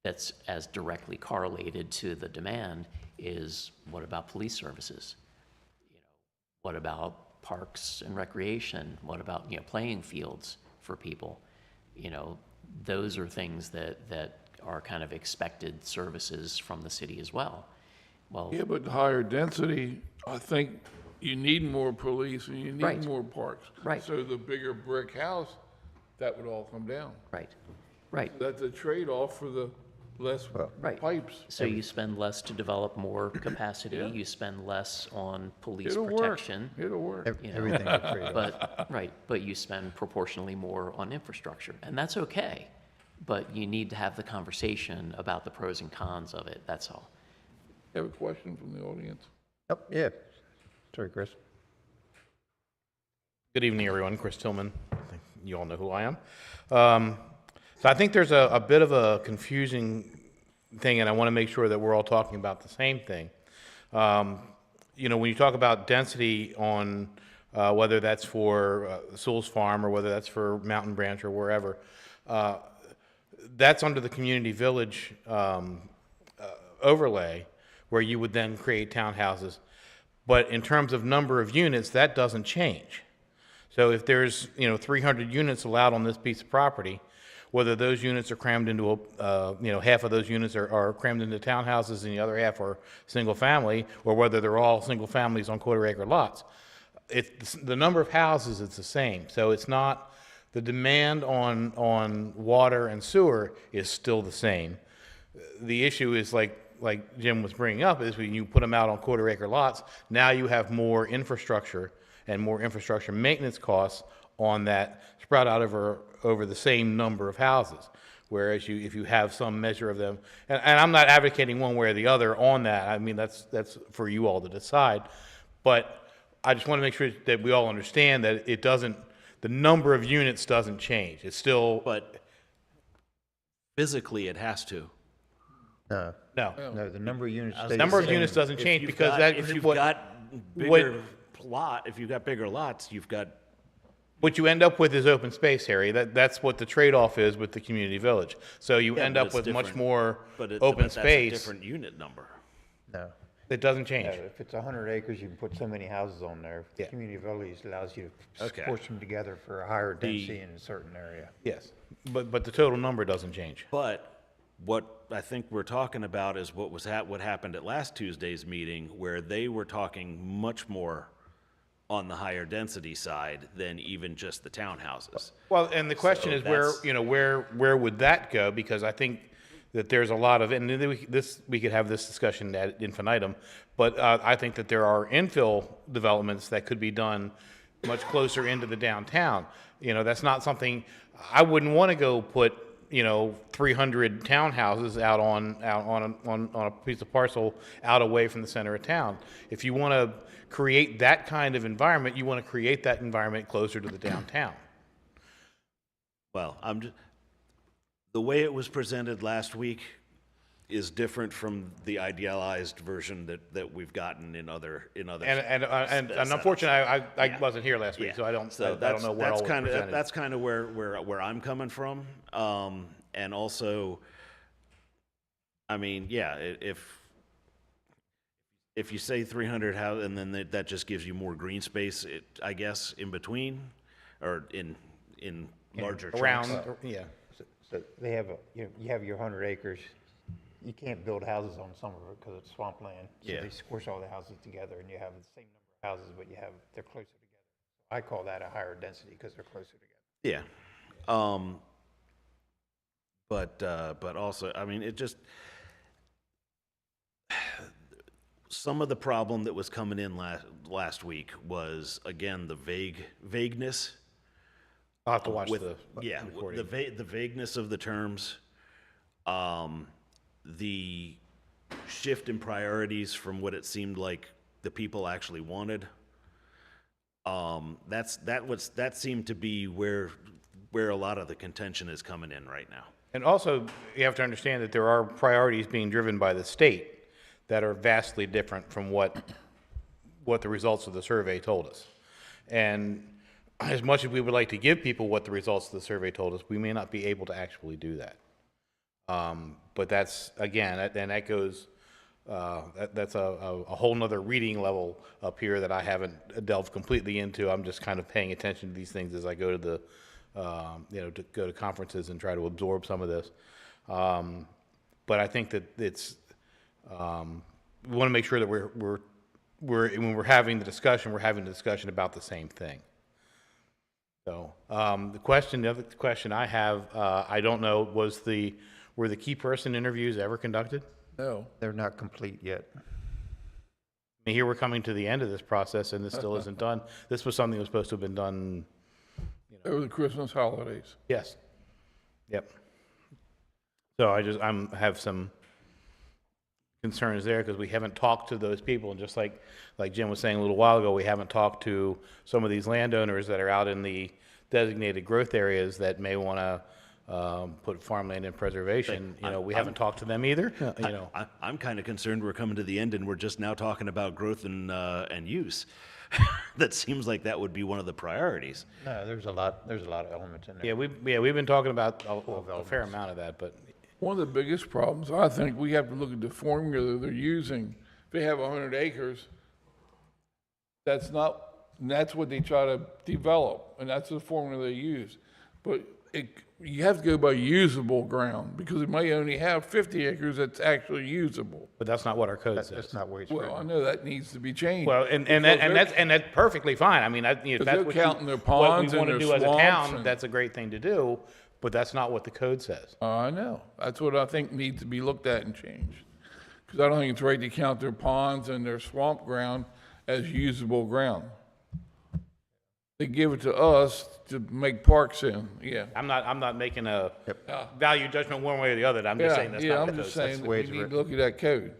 D: that's as directly correlated to the demand is, what about police services? What about parks and recreation? What about, playing fields for people? Those are things that are kind of expected services from the city as well. Well,
G: Yeah, but higher density, I think you need more police and you
D: Right.
G: need more parks.
D: Right.
G: So the bigger brick house, that would all come down.
D: right, right.
G: That's a trade-off for the less
D: Right.
G: pipes.
D: So you spend less to develop more capacity,
G: Yeah.
D: you spend less on police
G: It'll work.
D: protection.
G: It'll work.
A: Everything's a trade-off.
D: But you spend proportionally more on infrastructure, and that's okay. But you need to have the conversation about the pros and cons of it, that's all.
G: Have a question from the audience?
A: Yep, yeah. Sorry, Chris.
H: Good evening, everyone. Chris Tillman. I think you all know who I am. So I think there's a bit of a confusing thing, and I want to make sure that we're all talking about the same thing. When you talk about density on whether that's for Sewell's Farm or whether that's for Mountain Branch or wherever, that's under the community village overlay, where you would then create townhouses. But in terms of number of units, that doesn't change. So if there's 300 units allowed on this piece of property, whether those units are crammed into half of those units are crammed into townhouses and the other half are single family, or whether they're all single families on quarter acre lots, the number of houses is the same. So it's not, the demand on water and sewer is still the same. The issue is like Jim was bringing up, is when you put them out on quarter acre lots, now you have more infrastructure and more infrastructure maintenance costs on that spread out over the same number of houses. Whereas if you have some measure of them, and I'm not advocating one way or the other on that, I mean, that's for you all to decide. But I just want to make sure that we all understand that the number of units doesn't change. It's still,
B: But physically, it has to.
A: No,
H: no.
A: the number of units stays
H: The number
A: the
H: of
A: same.
H: units doesn't change because
B: If you've got bigger lots, you've got,
H: what you end up with is open space, Harry. That's what the trade-off is with the community village. So you
B: Yeah,
H: end
B: but
H: up
B: it's
H: with much
B: different.
H: more
B: but
H: open
B: that's a
H: space.
B: different unit number.
A: No.
H: It doesn't change.
A: Yeah, if it's 100 acres, you can put so many houses on there.
H: Yeah.
A: Community village allows you to
B: Okay.
A: push them together for a higher density in a certain area.
H: Yes, but the total number doesn't change.
B: But what I think we're talking about is what happened at last Tuesday's meeting, where they were talking much more on the higher density side than even just the townhouses.
H: Well, and the question
B: So
H: is where,
B: that's-
H: where would that go? Because I think that there's a lot of, and then we could have this discussion ad infinitum, but I think that there are infill developments that could be done much closer into the downtown. You know, that's not something, I wouldn't want to go put, you know, 300 townhouses out on a piece of parcel out away from the center of town. If you want to create that kind of environment, you want to create that environment closer to the downtown.
B: Well, the way it was presented last week is different from the idealized version that we've gotten in other.
H: And unfortunately, I wasn't here last week,
B: Yeah.
H: so I don't know what all was
B: kind of
H: presented.
B: that's kind of where I'm coming from, and also, I mean, yeah, if you say 300 house, and then that just gives you more green space, I guess, in between, or in larger
H: Around,
B: chunks.
H: yeah.
A: So they have you have your 100 acres. You can't build houses on some of it because it's swampland. So
B: Yeah.
A: they squish all the houses together, and you have the same number of houses, but they're closer together. I call that a higher density because they're closer together.
B: Yeah. But also, I mean, it just, some of the problem that was coming in last week was, again, the vagueness.
H: I'll have to watch
B: with,
H: the
B: yeah,
H: recording.
B: the vagueness of the terms, the shift in priorities from what it seemed like the people actually wanted. That seemed to be where a lot of the contention is coming in right now.
H: And also, you have to understand that there are priorities being driven by the state that are vastly different from what the results of the survey told us. And as much as we would like to give people what the results of the survey told us, we may not be able to actually do that. But that's, again, that goes, that's a whole nother reading level up here that I haven't delved completely into. I'm just kind of paying attention to these things as I go to the, to go to conferences and try to absorb some of this. But I think that it's, we want to make sure that when we're having the discussion, we're having the discussion about the same thing. So the other question I have, I don't know, were the key person interviews ever conducted?
G: No.
A: They're not complete yet.
H: I mean, here we're coming to the end of this process, and this still isn't done. This was something that was supposed to have been done.
G: Over the Christmas holidays.
H: Yes. Yep. So I have some concerns there because we haven't talked to those people, and just like Jim was saying a little while ago, we haven't talked to some of these landowners that are out in the designated growth areas that may want to put farmland in preservation. We haven't talked to them either.
B: I'm kind of concerned we're coming to the end and we're just now talking about growth and use. That seems like that would be one of the priorities.
A: No, there's a lot of elements in there.
H: Yeah, we've been talking about a fair amount of that, but
G: One of the biggest problems, I think, we have to look at the formula they're using. If they have 100 acres, that's what they try to develop, and that's the formula they use. But you have to go by usable ground, because it may only have 50 acres that's actually usable.
H: that's not what our code
A: That's
H: says.
A: not where it's
G: Well, I
A: written.
G: know that needs to be changed.
H: Well, and that's perfectly fine. I mean, if that's
G: they're
H: what
G: counting their
H: what
G: ponds
H: we want to
G: and
H: do
G: their
H: as a
G: swamps
H: town,
G: and-
H: that's a great thing to do, but that's not what the code says.
G: I know. That's what I think needs to be looked at and changed. Because I don't think it's right to count their ponds and their swamp ground as usable ground. They give it to us to make parks in, yeah.
H: I'm not making a value judgment one way or the other. I'm just saying that's
G: Yeah,
H: not
G: I'm
H: what the
G: just
H: code
G: saying
H: says.
G: that
A: the way
G: we
A: it's
G: need to
A: written.
G: look at that code.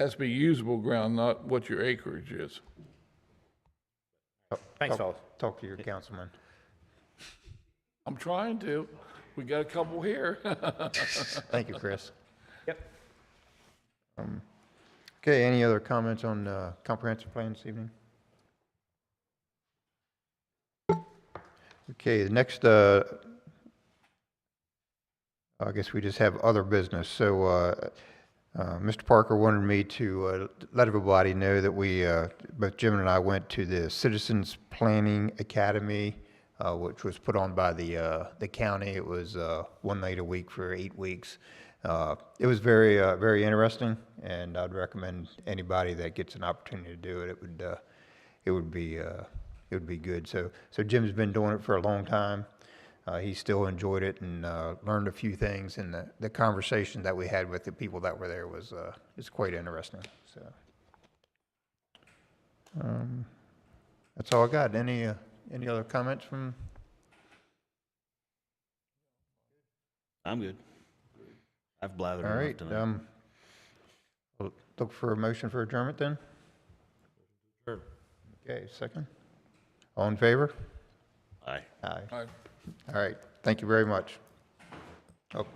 G: Has to be usable ground, not what your acreage is.
H: Thanks, fellas.
A: Talk to your councilman.
G: I'm trying to. We got a couple here.
A: Thank you, Chris.
H: Yep.
A: Okay, any other comments on comprehensive plan this evening? Okay, the next, I guess we just have other business. So Mr. Parker wanted me to let everybody know that both Jim and I went to the Citizens Planning Academy, which was put on by the county. It was one night a week for 8 weeks. It was very interesting, and I'd recommend anybody that gets an opportunity to do it. It would be good. So Jim's been doing it for a long time. he still enjoyed it and learned a few things, and the conversation that we had with the people that were there was quite interesting. So that's all I got. Any other comments from?
B: I'm good. I've blathered
A: All
B: enough
A: right.
B: tonight.
A: We'll look for a motion for adjournment then. Okay, second. All in favor?
B: Aye.
A: Aye.
G: Aye.
A: All right. Thank you very much. Oh.